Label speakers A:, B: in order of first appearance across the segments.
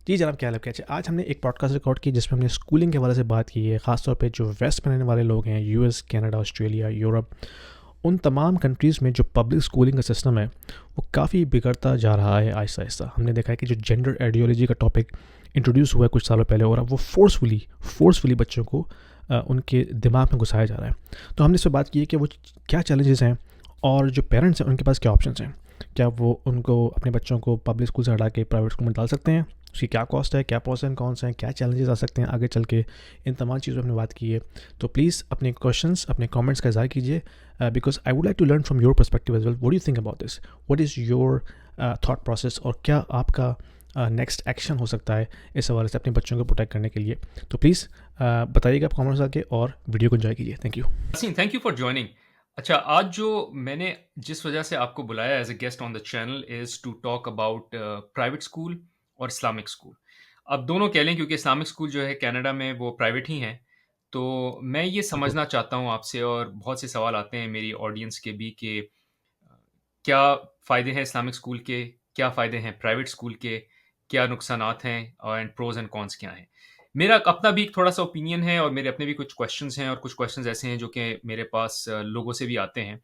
A: जी जनाब, क्या हाल है आपके? अच्छा, आज हमने एक पॉडकास्ट रिकॉर्ड की जिसमें हमने स्कूलिंग के हवाले से बात की है, ख़ासतौर पे जो वेस्ट में रहने वाले लोग हैं, यूएस, कनाडा, ऑस्ट्रेलिया, यूरोप, उन तमाम कंट्रीज़ में जो पब्लिक स्कूलिंग का सिस्टम है वो काफ़ी बिगड़ता जा रहा है आहिस्ता आहिस्ता। हमने देखा है कि जो जेंडर आइडियोलॉजी का टॉपिक इंट्रोड्यूस हुआ है कुछ सालों पहले, और अब वो फोर्सफुली बच्चों को उनके दिमाग में घुसाया जा रहा है। तो हमने इस पर बात की है कि वो क्या चैलेंजेस हैं और जो पेरेंट्स हैं उनके पास क्या ऑप्शंस हैं। क्या वो उनको अपने बच्चों को पब्लिक स्कूल से हटा के प्राइवेट स्कूल में डाल सकते हैं? उसकी क्या कॉस्ट है, क्या प्रोस एंड कॉन्स हैं, क्या चैलेंजेस आ सकते हैं आगे चल के, इन तमाम चीज़ों पर हमने बात की है। तो प्लीज़ अपने क्वेश्चंस, अपने कमेंट्स का इज़हार कीजिए, because I would like to learn from your perspective as well. What do you think about this? What is your thought process, और क्या आपका नेक्स्ट एक्शन हो सकता है इस हवाले से अपने बच्चों को प्रोटेक्ट करने के लिए? तो प्लीज़ बताइएगा आप कमेंट्स आके, और वीडियो को एंजॉय कीजिए। Thank you.
B: Yaseen, thank you for joining. अच्छा, आज जो मैंने जिस वजह से आपको बुलाया as a guest on the channel is to talk about private school और इस्लामिक स्कूल। अब दोनों कह लें, क्योंकि इस्लामिक स्कूल जो है कनाडा में वो प्राइवेट ही हैं। तो मैं ये
A: बिल्कुल।
B: समझना चाहता हूँ आपसे, और बहुत से सवाल आते हैं मेरी ऑडियंस के भी, कि क्या फ़ायदे हैं इस्लामिक स्कूल के, क्या फ़ायदे हैं प्राइवेट स्कूल के, क्या नुकसानात हैं, एंड प्रोज़ एंड कॉन्स क्या हैं? मेरा अपना भी एक थोड़ा-सा ओपिनियन है, और मेरे अपने भी कुछ क्वेश्चंस हैं, और कुछ क्वेश्चंस ऐसे हैं जो कि मेरे पास लोगों से भी आते हैं।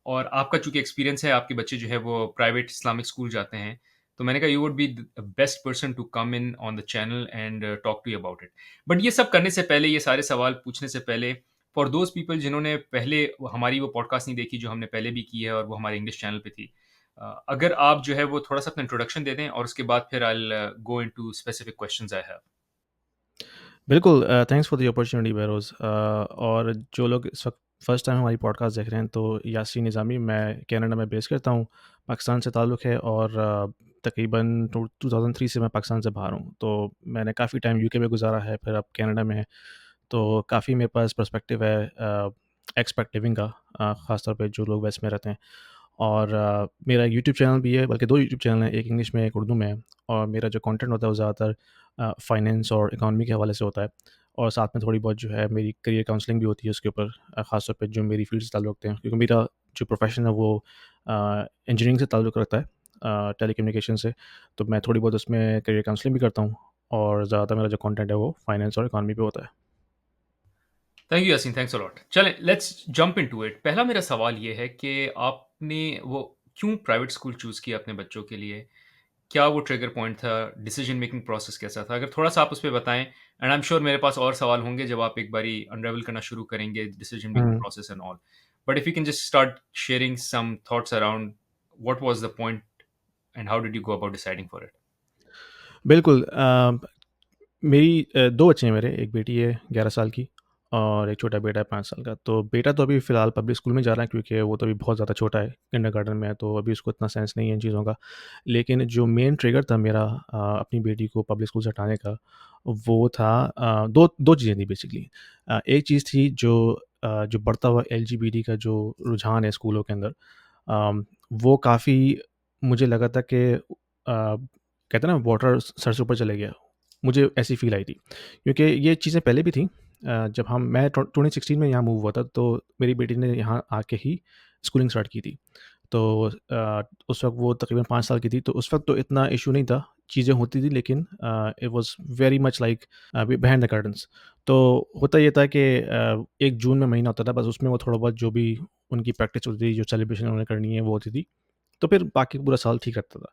B: और आपका चूँकि एक्सपीरियंस है, आपके बच्चे जो है वो प्राइवेट इस्लामिक स्कूल जाते हैं, तो मैंने कहा you would be the best person to come in on the channel and talk to you about it. But ये सब करने से पहले, ये सारे सवाल पूछने से पहले, फॉर दोज़ पीपल जिन्होंने पहले हमारी वो पॉडकास्ट नहीं देखी जो हमने पहले भी की है, और वो हमारे इंग्लिश चैनल पे थी। अगर आप जो है वो थोड़ा-सा अपना इंट्रोडक्शन दे दें, और उसके बाद फिर I will go into specific questions I have.
A: बिल्कुल, थैंक्स फॉर द अपॉर्चुनिटी बहरोज़। और जो लोग इस वक्त फर्स्ट टाइम हमारी पॉडकास्ट देख रहे हैं, तो यासीन निज़ामी, मैं कनाडा में बेस करता हूँ। पाकिस्तान से ताल्लुक़ है, और तकरीबन 2003 से मैं पाकिस्तान से बाहर हूँ। तो मैंने काफ़ी टाइम यूके में गुजारा है, फिर अब कनाडा में है। तो काफ़ी मेरे पास पर्सपेक्टिव है एक्सपैट लिविंग का, ख़ास तौर पे जो लोग वेस्ट में रहते हैं। और मेरा यूट्यूब चैनल भी है, बल्कि 2 यूट्यूब चैनल हैं, एक इंग्लिश में, एक उर्दू में है। और मेरा जो कंटेंट होता है वो ज़्यादातर फाइनेंस और इकॉनमी के हवाले से होता है। और साथ में थोड़ी बहुत जो है मेरी करियर काउंसलिंग भी होती है उसके ऊपर, ख़ास तौर पे जो मेरी फ़ील्ड से ताल्लुक़ रखते हैं, क्योंकि मेरा जो प्रोफ़ेशन है वो इंजीनियरिंग से ताल्लुक़ रखता है, टेलीकम्युनिकेशन से। तो मैं थोड़ी बहुत उसमें करियर काउंसलिंग भी करता हूँ, और ज़्यादातर मेरा जो कंटेंट है वो फाइनेंस और इकॉनमी पे होता है।
B: Thank you Yasin, thanks a lot. चलें, लेट्स जंप इनटू इट। पहला मेरा सवाल ये है कि आपने वो क्यों प्राइवेट स्कूल चूज़ किया अपने बच्चों के लिए? क्या वो ट्रिगर पॉइंट था? डिसीजन मेकिंग प्रोसेस कैसा था? अगर थोड़ा-सा आप उस पे बताएँ, एंड आई एम श्योर मेरे पास और सवाल होंगे जब आप एक बारी अनरेवल करना शुरू करेंगे डिसीजन मेकिंग
A: हुँ।
B: Process and all. But if you can just start sharing some thoughts around what was the point and how did you go about deciding for it?
A: बिल्कुल, मेरी 2 बच्चे हैं मेरे, एक बेटी है 11 साल की, और एक छोटा बेटा है 5 साल का। तो बेटा तो अभी फ़िलहाल पब्लिक स्कूल में जा रहा है, क्योंकि वो तो अभी बहुत ज़्यादा छोटा है, किंडरगार्टन में है, तो अभी उसको इतना सेंस नहीं है इन चीज़ों का। लेकिन जो मेन ट्रिगर था मेरा अपनी बेटी को पब्लिक स्कूल से हटाने का, वो था 2 चीज़ें थी बेसिकली। एक चीज़ थी जो बढ़ता हुआ एलजीबीटी का जो रुझान है स्कूलों के अंदर, वो काफ़ी, मुझे लगा था कि कहते हैं ना, वाटर सर से ऊपर चले गया। मुझे ऐसी फ़ील आई थी, क्योंकि ये चीज़ें पहले भी थी। जब मैं 2016 में यहाँ मूव हुआ था, तो मेरी बेटी ने यहाँ आके ही स्कूलिंग स्टार्ट की थी। तो उस वक़्त वो तकरीबन 5 साल की थी, तो उस वक़्त तो इतना इश्यू नहीं था, चीज़ें होती थी, लेकिन it was very much like behind the curtains. तो होता ये था कि 1 जून में महीना होता था, बस उसमें वो थोड़ा बहुत जो भी उनकी प्रैक्टिस होती थी, जो सेलिब्रेशन उन्होंने करनी है, वो होती थी। तो फिर बाकी पूरा साल ठीक रहता था।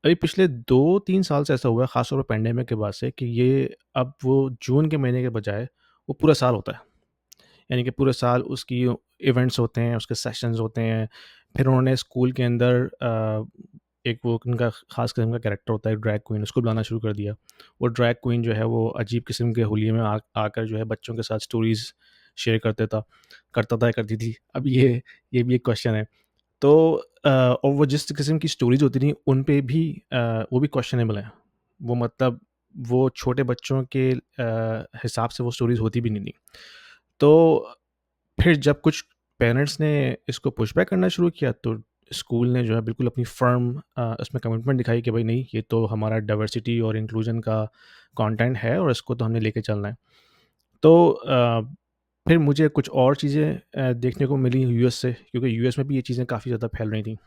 A: अभी पिछले 2-3 साल से ऐसा हुआ है, ख़ासतौर पे पैंडेमिक के बाद से, कि ये अब वो जून के महीने के बजाय वो पूरा साल होता है। यानी कि पूरे साल उसकी इवेंट्स होते हैं, उसके सेशंस होते हैं। फिर उन्होंने स्कूल के अंदर एक वो उनका ख़ास किस्म का कैरेक्टर होता है, ड्रैग क्वीन, उसको बुलाना शुरू कर दिया। वो ड्रैग क्वीन जो है वो अजीब किस्म के हुलिये में आकर जो है बच्चों के साथ स्टोरीज़ शेयर करता था या करती थी। अब ये भी एक क्वेश्चन है। तो और वो जिस किस्म की स्टोरीज़ होती थी, उन पे भी वो भी क्वेश्चनेबल हैं। वो मतलब वो छोटे बच्चों के हिसाब से वो स्टोरीज़ होती भी नहीं थी। तो फिर जब कुछ पेरेंट्स ने इसको पुशबैक करना शुरू किया, तो स्कूल ने जो है बिल्कुल अपनी फ़र्म इसमें कमिटमेंट दिखाई कि भाई नहीं, ये तो हमारा डाइवर्सिटी और इंक्लूजन का कंटेंट है, और इसको तो हमने लेके चलना है। तो फिर मुझे कुछ और चीज़ें देखने को मिली यूएस से, क्योंकि यूएस में भी ये चीज़ें काफ़ी ज़्यादा फैल रही थी।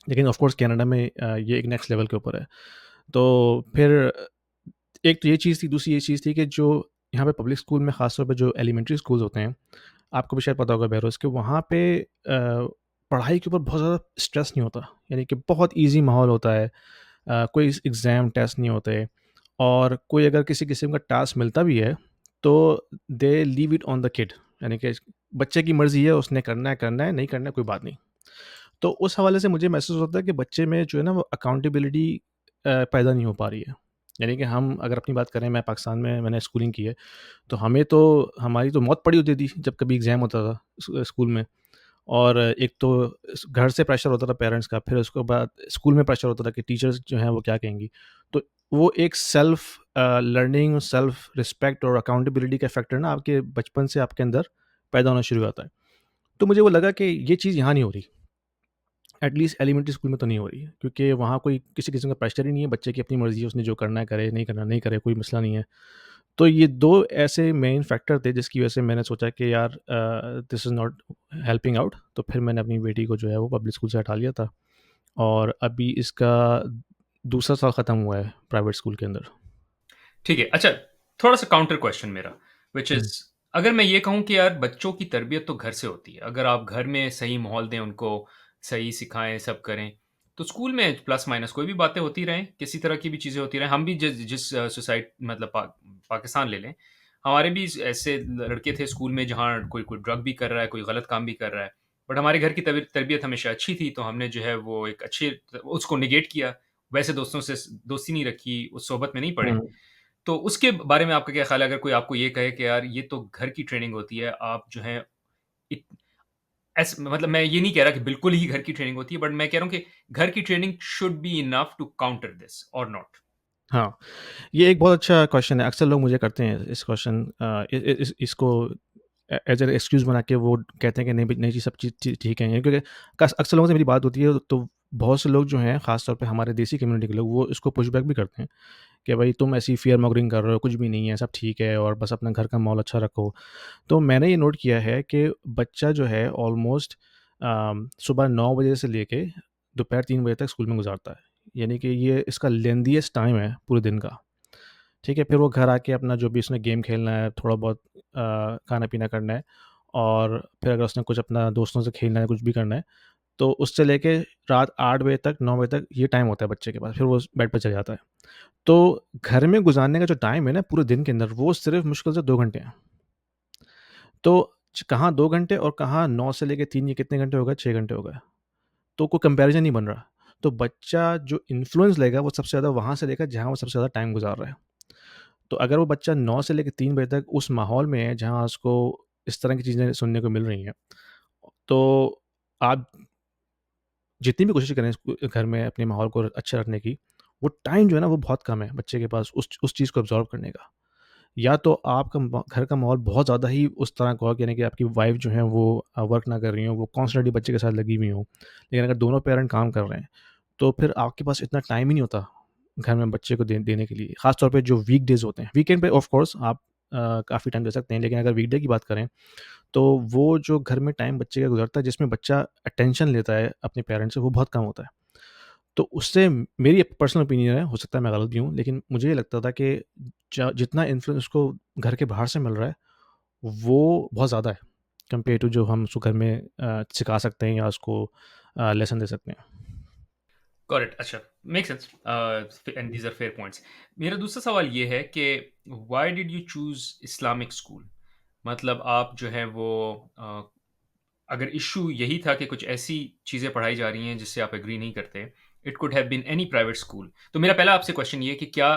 A: लेकिन ऑफ़ कोर्स कनाडा में ये एक नेक्स्ट लेवल के ऊपर है। तो फिर एक तो ये चीज़ थी, दूसरी ये चीज़ थी कि जो यहाँ पे पब्लिक स्कूल में ख़ास तौर पे जो एलिमेंट्री स्कूल्स होते हैं, आपको भी शायद पता होगा बहरोज़ कि वहाँ पे पढ़ाई के ऊपर बहुत ज़्यादा स्ट्रेस नहीं होता। यानी कि बहुत ईज़ी माहौल होता है। कोई एग्ज़ाम टेस्ट नहीं होते, और कोई अगर किसी किस्म का टास्क मिलता भी है, तो they leave it on the kid. यानी कि बच्चे की मर्ज़ी है, उसने करना है, नहीं करना है, कोई बात नहीं। तो उस हवाले से मुझे महसूस होता है कि बच्चे में जो है ना वो अकाउंटेबिलिटी पैदा नहीं हो पा रही है। यानी कि हम अगर अपनी बात करें, मैं पाकिस्तान में मैंने स्कूलिंग की है, तो हमें तो हमारी तो मौत पड़ी होती थी जब कभी एग्ज़ाम होता था स्कूल में। और एक तो घर से प्रेशर होता था पेरेंट्स का, फिर उसके बाद स्कूल में प्रेशर होता था कि टीचर्स जो हैं वो क्या कहेंगी। तो वो एक सेल्फ लर्निंग, सेल्फ रिस्पेक्ट और अकाउंटेबिलिटी का फैक्टर ना आपके बचपन से आपके अंदर पैदा होना शुरू हो जाता है। तो मुझे वो लगा कि ये चीज़ यहाँ नहीं हो रही, एटलीस्ट एलिमेंट्री स्कूल में तो नहीं हो रही है, क्योंकि वहाँ कोई किसी किस्म का प्रेशर ही नहीं है, बच्चे की अपनी मर्ज़ी है, उसने जो करना है करे, नहीं करना नहीं करे, कोई मसला नहीं है। तो ये 2 ऐसे मेन फैक्टर थे जिसकी वजह से मैंने सोचा कि यार this is not helping out, तो फिर मैंने अपनी बेटी को जो है वो पब्लिक स्कूल से हटा लिया था, और अभी इसका दूसरा साल ख़त्म हुआ है प्राइवेट स्कूल के अंदर।
B: ठीक है, अच्छा, थोड़ा-सा काउंटर क्वेश्चन मेरा, व्हिच
A: हुँ,
B: इज़ अगर मैं ये कहूँ कि यार बच्चों की तरबियत तो घर से होती है। अगर आप घर में सही माहौल दें उनको, सही सिखाएँ, सब करें, तो स्कूल में प्लस माइनस कोई भी बातें होती रहें, किसी तरह की भी चीज़ें होती रहें। हम भी जिस जिस सोसाइट मतलब पाकिस्तान ले लें, हमारे भी ऐसे लड़के थे स्कूल में जहाँ कोई कोई ड्रग भी कर रहा है, कोई गलत काम भी कर रहा है। बट हमारे घर की तरबियत हमेशा अच्छी थी, तो हमने जो है वो एक अच्छे उसको नेगेट किया। वैसे दोस्तों से दोस्ती नहीं रखी, उस सोहबत में नहीं पड़े।
A: हुँ।
B: तो उसके बारे में आपका क्या ख़्याल है? अगर कोई आपको ये कहे कि यार ये तो घर की ट्रेनिंग होती है, आप जो है इत मतलब मैं ये नहीं कह रहा कि बिल्कुल ही घर की ट्रेनिंग होती है, बट मैं कह रहा हूँ कि घर की training should be enough to counter this और नॉट?
A: हाँ, ये एक बहुत अच्छा क्वेश्चन है। अक्सर लोग मुझे करते हैं इस क्वेश्चन इसको एज़ एन एक्सक्यूज़ बना के वो कहते हैं कि नहीं भई नहीं जी, सब चीज़ ठीक है। क्योंकि कस अक्सर लोगों से मेरी बात होती है, तो बहुत से लोग जो हैं ख़ास तौर पे हमारे देसी कम्युनिटी के लोग, वो इसको पुशबैक भी करते हैं कि भाई तुम ऐसी फ़ियर मॉन्गरिंग कर रहे हो, कुछ भी नहीं है, सब ठीक है और बस अपना घर का माहौल अच्छा रखो। तो मैंने ये नोट किया है कि बच्चा जो है ऑलमोस्ट सुबह 9 बजे से लेके दोपहर 3 बजे तक स्कूल में गुज़ारता है। यानी कि ये इसका लेंथीएस्ट टाइम है पूरे दिन का। ठीक है? फिर वो घर आके अपना जो भी उसने गेम खेलना है, थोड़ा बहुत खाना-पीना करना है, और फिर अगर उसने कुछ अपना दोस्तों से खेलना है, कुछ भी करना है, तो उससे लेके रात 8 बजे तक, 9 बजे तक ये टाइम होता है बच्चे के पास, फिर वो बेड पे चले जाता है। तो घर में गुज़ारने का जो टाइम है ना पूरे दिन के अंदर, वो सिर्फ़ मुश्किल से 2 घंटे हैं। तो कहाँ 2 घंटे और कहाँ 9 से लेके 3, ये कितने घंटे हो गए? 6 घंटे हो गए। तो कोई कंपैरिज़न नहीं बन रहा। तो बच्चा जो इन्फ्लुएंस लेगा वो सबसे ज़्यादा वहाँ से लेगा जहाँ वो सबसे ज़्यादा टाइम गुज़ार रहा है। तो अगर वो बच्चा 9 से लेके 3 बजे तक उस माहौल में है जहाँ उसको इस तरह की चीज़ें सुनने को मिल रही हैं, तो आप जितनी भी कोशिश करें घर में अपने माहौल को अच्छा रखने की, वो टाइम जो है ना वो बहुत कम है बच्चे के पास उस चीज़ को अब्ज़ॉर्ब करने का। या तो आपका घर का माहौल बहुत ज़्यादा ही उस तरह का हो, यानी कि आपकी वाइफ़ जो है वो वर्क ना कर रही हों, वो कॉन्स्टेंटली बच्चे के साथ लगी हुई हों। लेकिन अगर दोनों पेरेंट काम कर रहे हैं, तो फिर आपके पास इतना टाइम ही नहीं होता घर में बच्चे को देने के लिए। ख़ास तौर पे जो वीकडेज़ होते हैं। वीकेंड पे ऑफ़ कोर्स आप काफ़ी टाइम दे सकते हैं, लेकिन अगर वीकडे की बात करें, तो वो जो घर में टाइम बच्चे का गुज़रता है जिसमें बच्चा अटेंशन लेता है अपने पेरेंट्स से, वो बहुत कम होता है। तो उससे मेरी एक पर्सनल ओपिनियन है, हो सकता है मैं गलत भी हूँ, लेकिन मुझे ये लगता था कि जितना इन्फ्लुएंस उसको घर के बाहर से मिल रहा है, वो बहुत ज़्यादा है, कंपेयर टू जो हम उसको घर में सिखा सकते हैं या उसको लेसन दे सकते हैं।
B: गॉट इट, अच्छा, make sense, and these are fair points. मेरा दूसरा सवाल ये है कि why did you choose Islamic school? मतलब आप जो है वो अ अगर इश्यू यही था कि कुछ ऐसी चीज़ें पढ़ाई जा रही हैं जिससे आप एग्री नहीं करते, it could have been any private school. तो मेरा पहला आपसे क्वेश्चन ये है कि क्या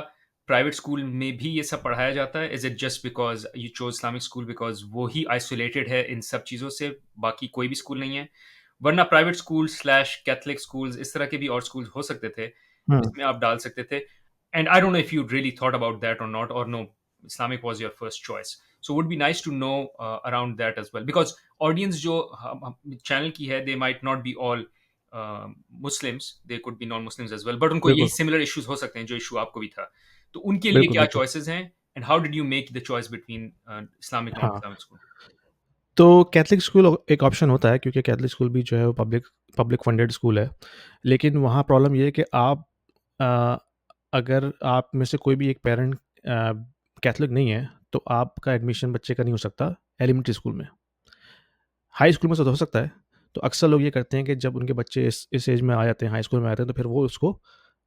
B: प्राइवेट स्कूल में भी ये सब पढ़ाया जाता है? Is it just because you chose Islamic school because वो ही आइसोलेटेड है इन सब चीज़ों से, बाकी कोई भी स्कूल नहीं है? वरना private school slash Catholic schools इस तरह के भी और स्कूल्स हो सकते थे,
A: हुँ,
B: जिसमें आप डाल सकते थे। And I don't know if you really thought about that और नॉट, और no, Islamic was your first choice. So would be nice to know around that as well, because audience जो चैनल की है, they might not be all Muslims, they could be non Muslims as well, but उनको यही
A: बिल्कुल।
B: Similar issues हो सकते हैं जो इशू आपको भी था। तो उनके लिए
A: बिल्कुल,
B: क्या
A: बिल्कुल।
B: चॉइसेस हैं, and how did you make the choice between Islamic non
A: हाँ,
B: इस्लामिक स्कूल?
A: तो कैथलिक स्कूल एक ऑप्शन होता है, क्योंकि कैथलिक स्कूल भी जो है वो पब्लिक पब्लिक फंडेड स्कूल है। लेकिन वहाँ प्रॉब्लम ये है कि आप अ अगर आप में से कोई भी एक पेरेंट कैथोलिक नहीं है, तो आपका एडमिशन बच्चे का नहीं हो सकता एलिमेंट्री स्कूल में। हाई स्कूल में तो हो सकता है। तो अक्सर लोग ये करते हैं कि जब उनके बच्चे इस एज में आ जाते हैं, हाई स्कूल में आते हैं, तो फिर वो उसको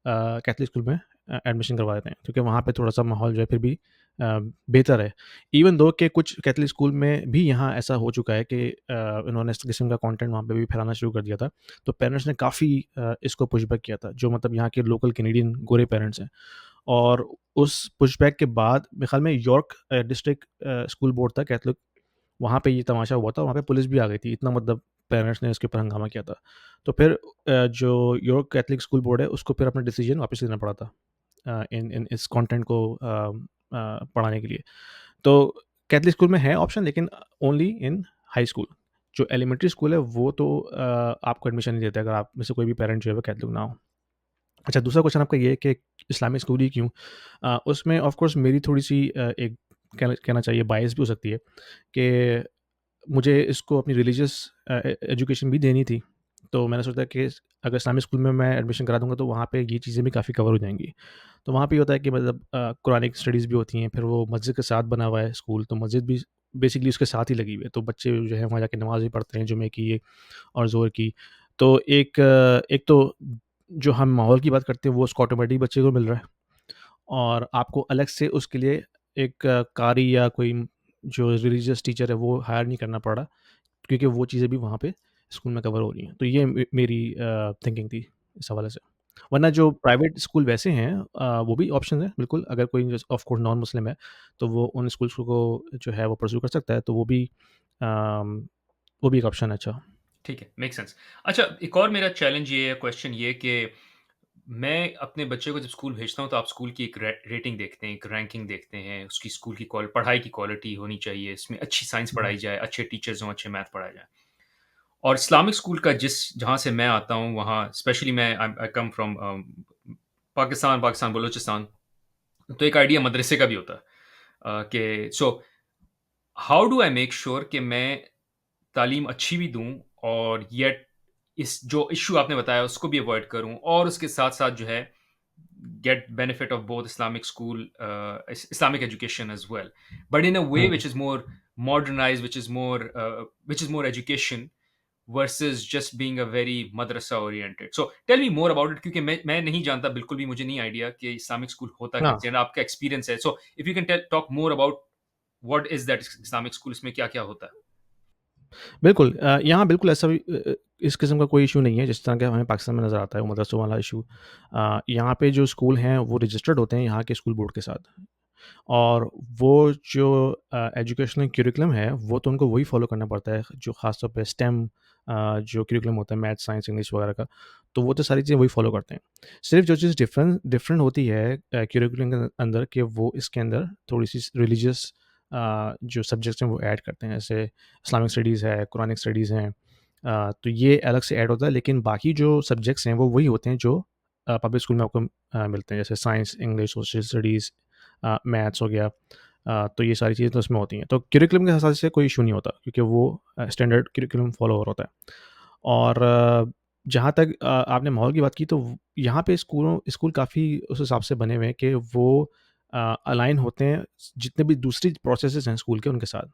A: कैथोलिक स्कूल में एडमिशन करवा देते हैं, क्योंकि वहाँ पे थोड़ा-सा माहौल जो है फिर भी बेहतर है। इवन दो कि कुछ कैथोलिक स्कूल में भी यहाँ ऐसा हो चुका है कि इन्होंने इस किस्म का कंटेंट वहाँ पे भी फैलाना शुरू कर दिया था। तो पेरेंट्स ने काफ़ी इसको पुशबैक किया था, जो मतलब यहाँ के लोकल कैनेडियन गोरे पेरेंट्स हैं। और उस पुशबैक के बाद मेरे ख़्याल में यॉर्क डिस्ट्रिक्ट स्कूल बोर्ड था कैथोलिक, वहाँ पे ये तमाशा हुआ था, वहाँ पे पुलिस भी आ गई थी, इतना मतलब पेरेंट्स ने इसके ऊपर हंगामा किया था। तो फिर जो यूरो कैथलिक स्कूल बोर्ड है, उसको फिर अपना डिसीजन वापस लेना पड़ा था इन इन इस कंटेंट को पढ़ाने के लिए। तो कैथलिक स्कूल में है ऑप्शन, लेकिन ओनली इन हाई स्कूल। जो एलिमेंट्री स्कूल है वो तो आपको एडमिशन नहीं देता अगर आप में से कोई भी पेरेंट जो है वो कैथलिक ना हो। अच्छा, दूसरा क्वेश्चन आपका ये है कि इस्लामिक स्कूल ही क्यों? उसमें ऑफ कोर्स मेरी थोड़ी-सी एक कहना कहना चाहिए बायस भी हो सकती है कि मुझे इसको अपनी रिलीजियस एजुकेशन भी देनी थी। तो मैंने सोचा कि अगर इस्लामिक स्कूल में मैं एडमिशन करा दूँगा तो वहाँ पे ये चीज़ें भी काफ़ी कवर हो जाएँगी। तो वहाँ पे ये होता है कि मतलब कुरानिक स्टडीज़ भी होती हैं, फिर वो मस्जिद के साथ बना हुआ है स्कूल, तो मस्जिद भी बेसिकली उसके साथ ही लगी हुई है। तो बच्चे जो है वहाँ जाके नमाज़ भी पढ़ते हैं, जुमे की और ज़ोहर की। तो एक तो जो हम माहौल की बात करते हैं वो उसको ऑटोमेटिक बच्चे को मिल रहा है, और आपको अलग से उसके लिए एक कारी या कोई जो रिलीजियस टीचर है वो हायर नहीं करना पड़ रहा, क्योंकि वो चीज़ें भी वहाँ पे स्कूल में कवर हो रही हैं। तो ये मेरी थिंकिंग थी इस हवाले से। वरना जो प्राइवेट स्कूल वैसे हैं वो भी ऑप्शन है बिल्कुल, अगर कोई जैसे ऑफ कोर्स नॉन मुस्लिम है, तो वो उन स्कूल्स को जो है वो परस्यू कर सकता है, तो वो भी एक ऑप्शन है अच्छा।
B: ठीक है, मेक सेंस। अच्छा, एक और मेरा चैलेंज ये है, क्वेश्चन ये कि मैं अपने बच्चे को जब स्कूल भेजता हूँ, तो आप स्कूल की एक रेटिंग देखते हैं, एक रैंकिंग देखते हैं, उसकी स्कूल की पढ़ाई की क्वालिटी होनी चाहिए, इसमें अच्छी साइंस
A: हुँ,
B: पढ़ाई जाए, अच्छे टीचर्स हों, अच्छे मैथ पढ़ाया जाए। और इस्लामिक स्कूल का जहाँ से मैं आता हूँ, वहाँ specially I come from Pakistan, Balochistan, तो एक आइडिया मदरसे का भी होता है कि how do I make sure कि मैं तालीम अच्छी भी दूँ और येट इस जो इश्यू आपने बताया उसको भी अवॉइड करूँ और उसके साथ-साथ जो है get benefit of both Islamic school, Islamic education as well, but in a way
A: hmm.
B: which is more modernized, which is more education versus just being a very madrasa oriented. So tell me more about it क्योंकि मैं नहीं जानता, बिल्कुल भी मुझे नहीं idea कि Islamic school होता
A: हाँ,
B: कैसे है, आपका एक्सपीरियंस है। So if you can talk more about what is that Islamic school, इसमें क्या-क्या होता है?
A: बिल्कुल यहाँ बिल्कुल ऐसा भी इस किस्म का कोई इश्यू नहीं है, जिस तरह का हमें पाकिस्तान में नज़र आता है वो मदरसों वाला इश्यू। यहाँ पे जो स्कूल हैं वो रजिस्टर्ड होते हैं यहाँ के स्कूल बोर्ड के साथ। और वो जो एजुकेशनल करिकुलम है, वो तो उनको वही फ़ॉलो करना पड़ता है, जो ख़ास तौर पे स्टेम जो करिकुलम होता है मैथ, साइंस, इंग्लिश वगैरह का, तो वो तो सारी चीज़ें वही फ़ॉलो करते हैं। सिर्फ़ जो चीज़ डिफ़रेंट होती है करिकुलम के अंदर, कि वो इसके अंदर थोड़ी-सी रिलीजियस जो सब्जेक्ट्स हैं वो ऐड करते हैं, जैसे इस्लामिक स्टडीज़ है, कुरानिक स्टडीज़ हैं, तो ये अलग से ऐड होता है, लेकिन बाकी जो सब्जेक्ट्स हैं वो वही होते हैं जो पब्लिक स्कूल में आपको मिलते हैं, जैसे science, English, social studies, maths हो गया, तो ये सारी चीज़ें तो उसमें होती हैं। तो करिकुलम के हिसाब से कोई इश्यू नहीं होता, क्योंकि वो स्टैंडर्ड करिकुलम फ़ॉलो हो रहा होता है। और जहाँ तक आपने माहौल की बात की, तो यहाँ पे स्कूल काफ़ी उस हिसाब से बने हुए हैं कि वो अलाइन होते हैं जितने भी दूसरी प्रोसेसेस हैं स्कूल के उनके साथ।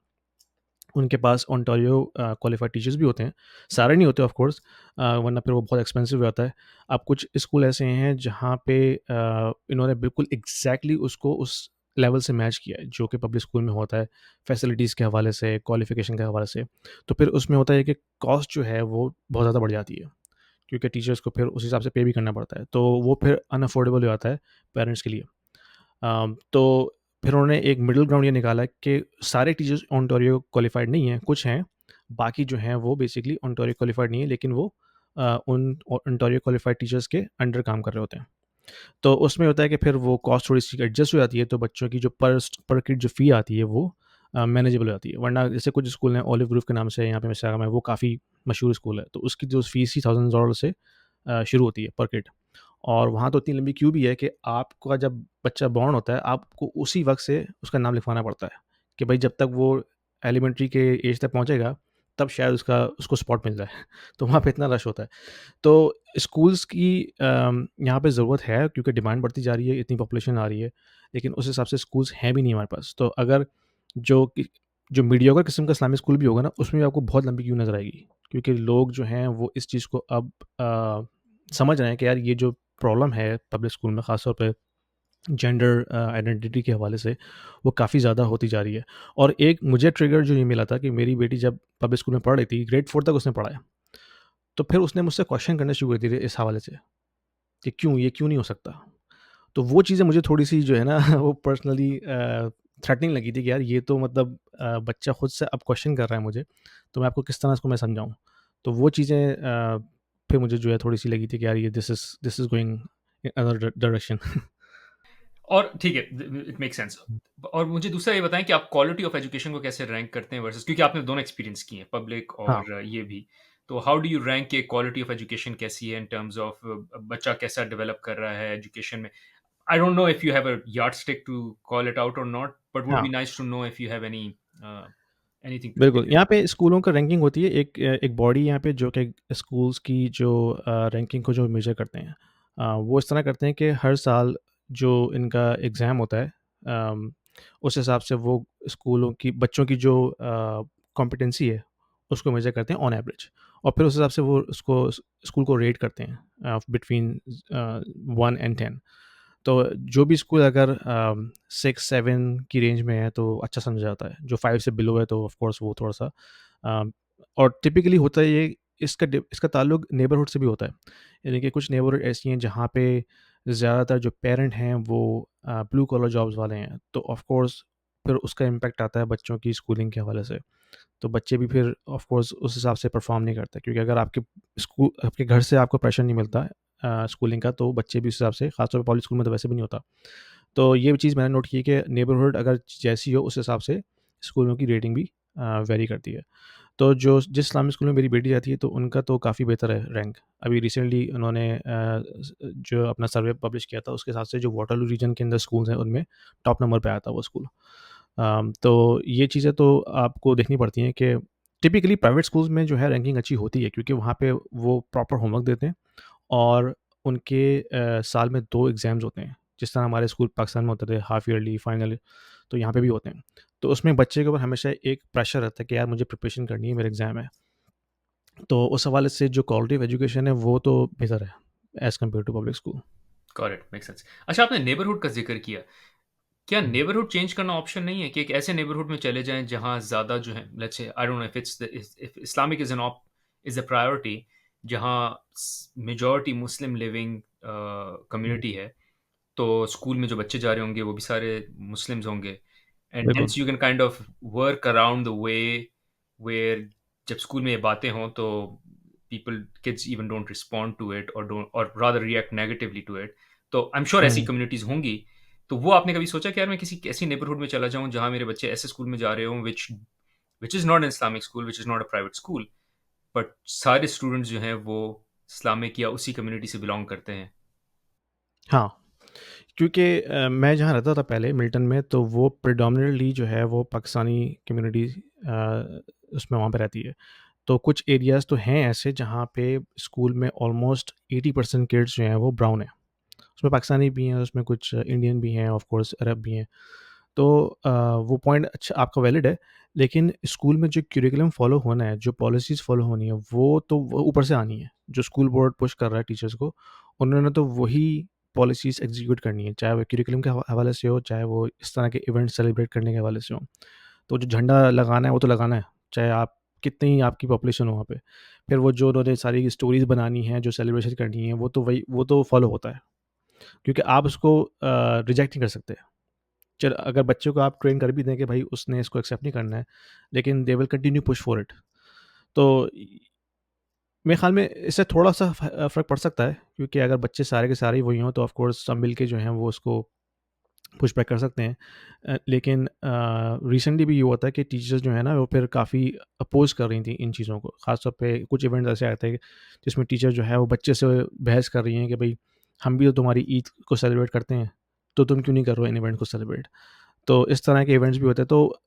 A: उनके पास ओंटारियो क्वालिफाइड टीचर्स भी होते हैं, सारे नहीं होते ऑफ कोर्स, वरना फिर वो बहुत एक्सपेंसिव हो जाता है। अब कुछ स्कूल ऐसे हैं जहाँ पे इन्होंने बिल्कुल एग्ज़ैक्टली उसको उस लेवल से मैच किया है, जो कि पब्लिक स्कूल में होता है, फैसिलिटीज़ के हवाले से, क्वालिफ़िकेशन के हवाले से। तो फिर उसमें होता है कि कॉस्ट जो है वो बहुत ज़्यादा बढ़ जाती है, क्योंकि टीचर्स को फिर उस हिसाब से पे भी करना पड़ता है, तो वो फिर अनअफोर्डेबल हो जाता है पेरेंट्स के लिए। तो फिर उन्होंने एक मिडल ग्राउंड ये निकाला कि सारे टीचर्स ओंटारियो क्वालिफाइड नहीं हैं, कुछ हैं, बाकी जो हैं वो बेसिकली ओंटारियो क्वालिफाइड नहीं है, लेकिन वो उन ओंटारियो क्वालिफाइड टीचर्स के अंडर काम कर रहे होते हैं। तो उसमें होता है कि फिर वो कॉस्ट थोड़ी-सी एडजस्ट हो जाती है, तो बच्चों की जो पर किड जो फ़ी आती है वो मैनेजेबल हो जाती है। वरना जैसे कुछ स्कूल हैं, ओलिव ग्रूव के नाम से यहाँ पे मिसागम है, वो काफ़ी मशहूर स्कूल है, तो उसकी जो फ़ीस ही $1000 से शुरू होती है पर किड। और वहाँ तो इतनी लंबी क्यू भी है कि आपका जब बच्चा बॉर्न होता है, आपको उसी वक़्त से उसका नाम लिखवाना पड़ता है, कि भई जब तक वो एलिमेंट्री के एज तक पहुँचेगा, तब शायद उसको स्पॉट मिल जाए। तो वहाँ पे इतना रश होता है। तो स्कूल्स की यहाँ पे ज़रूरत है क्योंकि डिमांड बढ़ती जा रही है, इतनी पॉपुलेशन आ रही है, लेकिन उस हिसाब से स्कूल्स हैं भी नहीं हमारे पास। तो अगर जो कि जो मीडियोकर किस्म का इस्लामिक स्कूल भी होगा ना, उसमें भी आपको बहुत लंबी क्यू नज़र आएगी, क्योंकि लोग जो हैं वो इस चीज़ को अब समझ रहे हैं कि यार ये जो प्रॉब्लम है पब्लिक स्कूल में, ख़ास तौर पे जेंडर आइडेंटिटी के हवाले से, वो काफ़ी ज़्यादा होती जा रही है। और एक मुझे ट्रिगर जो ये मिला था कि मेरी बेटी जब पब्लिक स्कूल में पढ़ रही थी, ग्रेड 4 तक उसने पढ़ा है, तो फिर उसने मुझसे क्वेश्चन करने शुरू कर दिए थे इस हवाले से कि ये क्यों नहीं हो सकता? तो वो चीज़ें मुझे थोड़ी-सी जो है ना वो पर्सनली थ्रेटनिंग लगी थी कि यार ये तो मतलब बच्चा खुद से अब क्वेश्चन कर रहा है मुझे, तो मैं आपको किस तरह इसको मैं समझाऊँ? तो वो चीज़ें फिर मुझे जो है थोड़ी-सी लगी थी कि यार ये this is going in another direction.
B: और ठीक है, इट मेक्स सेंस। और मुझे दूसरा ये बताएँ कि आप क्वालिटी ऑफ एजुकेशन को कैसे रैंक करते हैं वर्सेस, क्योंकि आपने दोनों एक्सपीरियंस किए हैं, पब्लिक
A: हाँ,
B: और ये भी। तो हाउ डू यू रैंक कि क्वालिटी ऑफ एजुकेशन कैसी है इन टर्म्स ऑफ बच्चा कैसा डेवलप कर रहा है एजुकेशन में? I don't know if you have a yardstick to call it out और नॉट, बट वुड
A: हाँ।
B: Be nice to know if you have anything to
A: बिल्कुल,
B: से।
A: यहाँ पे स्कूलों का रैंकिंग होती है, एक बॉडी यहाँ पे जो कि स्कूल्स की जो रैंकिंग को जो मेज़र करते हैं। वो इस तरह करते हैं कि हर साल जो इनका एग्ज़ाम होता है, उस हिसाब से वो स्कूलों की बच्चों की जो कॉम्पिटेंसी है, उसको मेज़र करते हैं ऑन एवरेज, और फिर उस हिसाब से वो उसको स्कूल को रेट करते हैं बिटवीन 1 एंड 10। तो जो भी स्कूल अगर 6-7 की रेंज में है तो अच्छा समझा जाता है। जो 5 से बिलो है तो ऑफ कोर्स वो थोड़ा-सा और टिपिकली होता है ये, इसका ताल्लुक नेबरहुड से भी होता है। यानी कि कुछ नेबरहुड ऐसी हैं जहाँ पे ज़्यादातर जो पेरेंट हैं वो ब्लू कॉलर जॉब्स वाले हैं, तो ऑफ कोर्स फिर उसका इम्पैक्ट आता है बच्चों की स्कूलिंग के हवाले से। तो बच्चे भी फिर ऑफ कोर्स उस हिसाब से परफ़ॉर्म नहीं करते, क्योंकि अगर आपके घर से आपको प्रेशर नहीं मिलता स्कूलिंग का, तो बच्चे भी उस हिसाब से, ख़ास तौर पे पब्लिक स्कूल में तो वैसे भी नहीं होता। तो ये चीज़ मैंने नोट की कि नेबरहुड अगर जैसी हो उस हिसाब से स्कूलों की रेटिंग भी वेरी करती है। तो जिस इस्लामिक स्कूल में मेरी बेटी जाती है तो उनका तो काफ़ी बेहतर है रैंक। अभी रिसेंटली उन्होंने जो अपना सर्वे पब्लिश किया था उसके हिसाब से जो वाटरलू रीजन के अंदर स्कूल्स हैं उनमें टॉप नंबर पे आया था वो स्कूल। तो ये चीज़ें तो आपको देखनी पड़ती हैं कि टिपिकली प्राइवेट स्कूल्स में जो है रैंकिंग अच्छी होती है, क्योंकि वहाँ पे वो प्रॉपर होमवर्क देते हैं, और उनके साल में 2 एग्ज़ाम्स होते हैं। जिस तरह हमारे स्कूल पाकिस्तान में होते थे हाफ ईयरली, फाइनल, तो यहाँ पे भी होते हैं। तो उसमें बच्चे के ऊपर हमेशा एक प्रेशर रहता है कि यार मुझे प्रिपरेशन करनी है, मेरा एग्ज़ाम है। तो उस हवाले से जो क्वालिटी ऑफ एजुकेशन है वो तो बेहतर है as compare to public school.
B: Correct, make sense. अच्छा, आपने नेबरहुड का ज़िक्र किया। क्या
A: हुँ,
B: नेबरहुड चेंज करना ऑप्शन नहीं है कि एक ऐसे नेबरहुड में चले जाएँ जहाँ ज़्यादा जो है, let's say I don't know if Islamic is a priority, जहाँ मेजॉरिटी मुस्लिम लिविंग
A: हुँ,
B: कम्युनिटी है, तो स्कूल में जो बच्चे जा रहे होंगे वो भी सारे मुस्लिम्स होंगे, एंड
A: बिल्कुल।
B: Hence you can kind of work around the way where जब स्कूल में ये बातें हों तो people kids even don't respond to it और rather react negatively to it. तो आई एम श्योर ऐसी
A: हुँ।
B: कम्युनिटीज़ होंगी। तो वो आपने कभी सोचा कि यार मैं किसी ऐसी नेबरहुड में चला जाऊँ जहाँ मेरे बच्चे ऐसे स्कूल में जा रहे हों which is not an Islamic school, which is not a private school, but सारे स्टूडेंट्स जो हैं वो इस्लामिक या उसी कम्युनिटी से बिलॉन्ग करते हैं?
A: हाँ, क्योंकि मैं जहाँ रहता था पहले मिल्टन में, तो वो प्रेडोमिनेटली जो है वो पाकिस्तानी कम्युनिटी उसमें वहाँ पे रहती है। तो कुछ एरियाज़ तो हैं ऐसे जहाँ पे स्कूल में ऑलमोस्ट 80% किड्स जो हैं वो ब्राउन हैं। उसमें पाकिस्तानी भी हैं, उसमें कुछ इंडियन भी हैं, ऑफ कोर्स अरब भी हैं। तो वो पॉइंट अच्छा आपका वैलिड है, लेकिन स्कूल में जो करिकुलम फ़ॉलो होना है, जो पॉलिसीज़ फ़ॉलो होनी है, वो ऊपर से आनी है। जो स्कूल बोर्ड पुश कर रहा है टीचर्स को, उन्होंने तो वही पॉलिसीज़ एग्ज़ीक्यूट करनी है, चाहे वो करिकुलम के हवाले से हो, चाहे वो इस तरह के इवेंट सेलिब्रेट करने के हवाले से हो। तो जो झंडा लगाना है, वो तो लगाना है, चाहे आप कितनी ही आपकी पॉपुलेशन हो वहाँ पे। फिर वो जो उन्होंने सारी स्टोरीज़ बनानी है, जो सेलिब्रेशन करनी है, वो तो फ़ॉलो होता है, क्योंकि आप उसको रिजेक्ट नहीं कर सकते। चल अगर बच्चे को आप ट्रेन कर भी दें कि भाई उसने इसको एक्सेप्ट नहीं करना है, लेकिन they will continue push for it. तो मेरे ख़्याल में इससे थोड़ा-सा फ़र्क पड़ सकता है, क्योंकि अगर बच्चे सारे के सारे ही वही हों तो ऑफ़ कोर्स सब मिल के जो हैं वो उसको पुश बैक कर सकते हैं। लेकिन रिसेंटली भी ये हुआ था कि टीचर्स जो है ना वो फिर काफ़ी अपोज़ कर रही थी इन चीज़ों को। ख़ास तौर पे कुछ इवेंट्स ऐसे आए थे जिसमें टीचर जो है वो बच्चे से बहस कर रही हैं कि भई हम भी तो तुम्हारी ईद को सेलिब्रेट करते हैं, तो तुम क्यों नहीं कर रहे हो इन इवेंट को सेलिब्रेट? तो इस तरह के इवेंट्स भी होते हैं। तो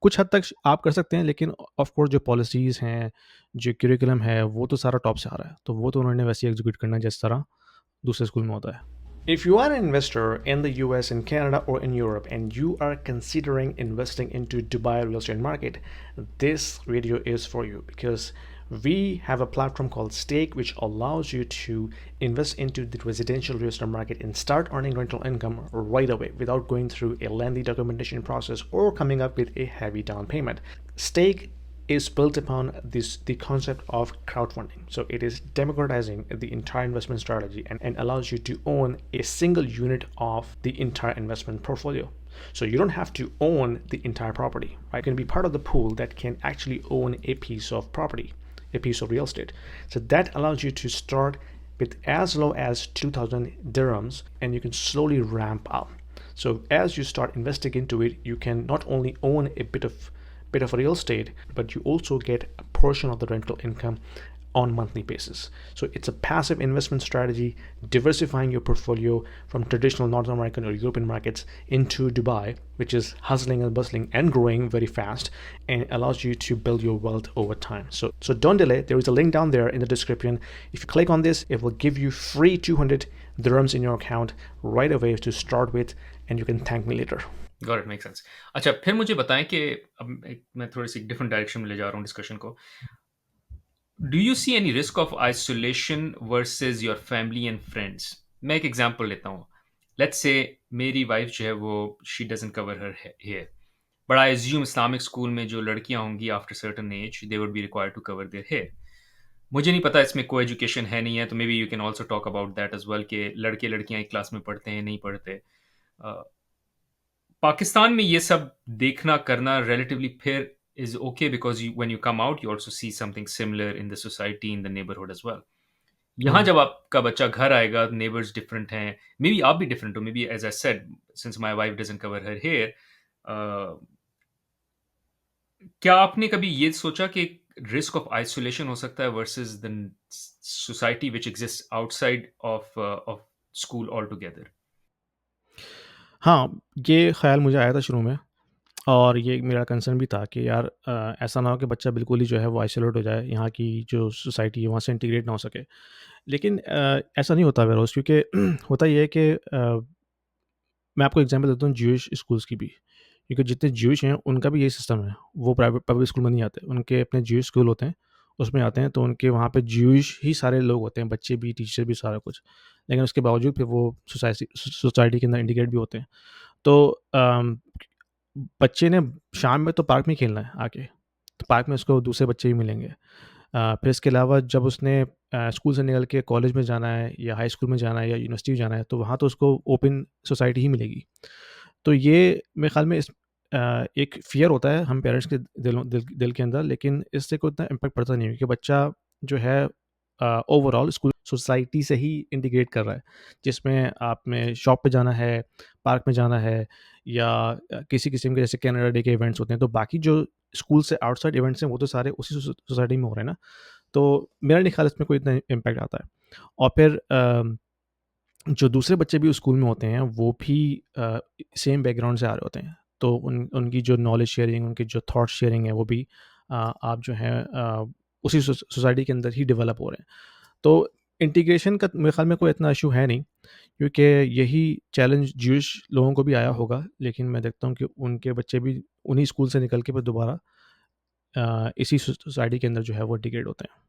A: कुछ हद तक आप कर सकते हैं, लेकिन ऑफ कोर्स जो पॉलिसीज़ हैं, जो करिकुलम है, वो तो सारा टॉप से आ रहा है, तो वो तो उन्होंने वैसे ही एग्जीक्यूट करना है जिस तरह दूसरे स्कूल में होता है. If you are an investor in the US, in Canada, or in Europe, and you are considering investing into Dubai real estate market, this video is for you because we have a platform called Stake, which allows you to invest into the residential real estate market and start earning rental income right away without going through a lengthy documentation process or coming up with a heavy down payment. Stake is built upon the concept of crowdfunding. So it is democratizing the entire investment strategy and allows you to own a single unit of the entire investment portfolio. So you don't have to own the entire property. Right? You can be part of the pool that can actually own a piece of property, a piece of real estate. So that allows you to start with as low as 2,000 dirhams, and you can slowly ramp up. So as you start investing into it, you can not only own a bit of real estate, but you also get a portion of the rental income on monthly basis. So it's a passive investment strategy, diversifying your portfolio from traditional North American or European markets into Dubai, which is hustling and bustling and growing very fast, and allows you to build your wealth over time. So don't delay. There is a link down there in the description. If you click on this, it will give you free 200 dirhams in your account right away to start with, and you can thank me later.
B: Got it, make sense. अच्छा, फिर मुझे बताएँ कि अब मैं थोड़ी-सी different direction में ले जा रहा हूँ डिस्कशन को। Do you see any risk of isolation versus your family and friends? मैं एक एग्ज़ाम्पल लेता हूँ। लेट्स से मेरी वाइफ़ जो है वो she doesn't cover her hair, but I assume Islamic school में जो लड़कियाँ होंगी after certain age they would be required to cover their hair. मुझे नहीं पता इसमें को-एजुकेशन है नहीं है, तो maybe you can also talk about that as well कि लड़के-लड़कियाँ एक क्लास में पढ़ते हैं, नहीं पढ़ते। अ, पाकिस्तान में ये सब देखना करना relatively fair is okay because you when you come out you also see something similar in the society, in the neighbourhood as well. यहाँ
A: Right.
B: जब आपका बच्चा घर आएगा, नेबर्स डिफरेंट हैं, मे बी आप भी डिफरेंट हो, maybe as I said since my wife doesn't cover her hair क्या आपने कभी ये सोचा कि रिस्क ऑफ आइसोलेशन हो सकता है versus the society which exists outside of school altogether?
A: हाँ, ये ख़्याल मुझे आया था शुरू में, और ये मेरा कंसर्न भी था कि यार ऐसा ना हो कि बच्चा बिल्कुल ही जो है वो आइसोलेट हो जाए, यहाँ की जो सोसाइटी है वहाँ से इंटीग्रेट ना हो सके। लेकिन ऐसा नहीं होता बेरोज़, क्योंकि होता ये है कि मैं आपको एग्ज़ाम्पल देता हूँ ज्यूइश स्कूल्स की भी, क्योंकि जितने ज्यूइश हैं उनका भी यही सिस्टम है। वो प्राइवेट पब्लिक स्कूल में नहीं आते, उनके अपने ज्यूइश स्कूल होते हैं, उसमें आते हैं, तो उनके वहाँ पे ज्यूइश ही सारे लोग होते हैं, बच्चे भी, टीचर भी, सारा कुछ। लेकिन उसके बावजूद फिर वो सोसाइटी के अंदर इंटीग्रेट भी होते हैं। तो बच्चे ने शाम में तो पार्क में खेलना है आके, तो पार्क में उसको दूसरे बच्चे भी मिलेंगे। फिर इसके अलावा जब उसने स्कूल से निकल के कॉलेज में जाना है या हाई स्कूल में जाना है या यूनिवर्सिटी में जाना है, तो वहाँ तो उसको ओपन सोसाइटी ही मिलेगी। तो ये मेरे ख़्याल में एक फ़ियर होता है हम पेरेंट्स के दिल के अंदर, लेकिन इससे कोई इतना इम्पैक्ट पड़ता नहीं है, क्योंकि बच्चा जो है ओवरऑल स्कूल सोसाइटी से ही इंटीग्रेट कर रहा है। जिसमें आप में शॉप पे जाना है, पार्क में जाना है, या किसी किस्म के जैसे कैनेडा डे के इवेंट्स होते हैं, तो बाकी जो स्कूल से आउटसाइड इवेंट्स हैं वो तो सारे उसी सोसाइटी में हो रहे हैं ना। तो मेरा नहीं ख्याल इसमें कोई इतना इम्पैक्ट आता है। और फिर जो दूसरे बच्चे भी उस स्कूल में होते हैं वो भी सेम बैकग्राउंड से आ रहे होते हैं, तो उनकी जो नॉलेज शेयरिंग, उनकी जो थॉट शेयरिंग है वो भी आप जो है उसी सोसाइटी के अंदर ही डेवलप हो रहे हैं। तो इंटीग्रेशन का मेरे ख्याल में कोई इतना इशू है नहीं, क्योंकि यही चैलेंज ज्यूइश लोगों को भी आया होगा, लेकिन मैं देखता हूँ कि उनके बच्चे भी उन्हीं स्कूल से निकल के फिर दोबारा इसी सोसाइटी के अंदर जो है वो इंटीग्रेट होते हैं।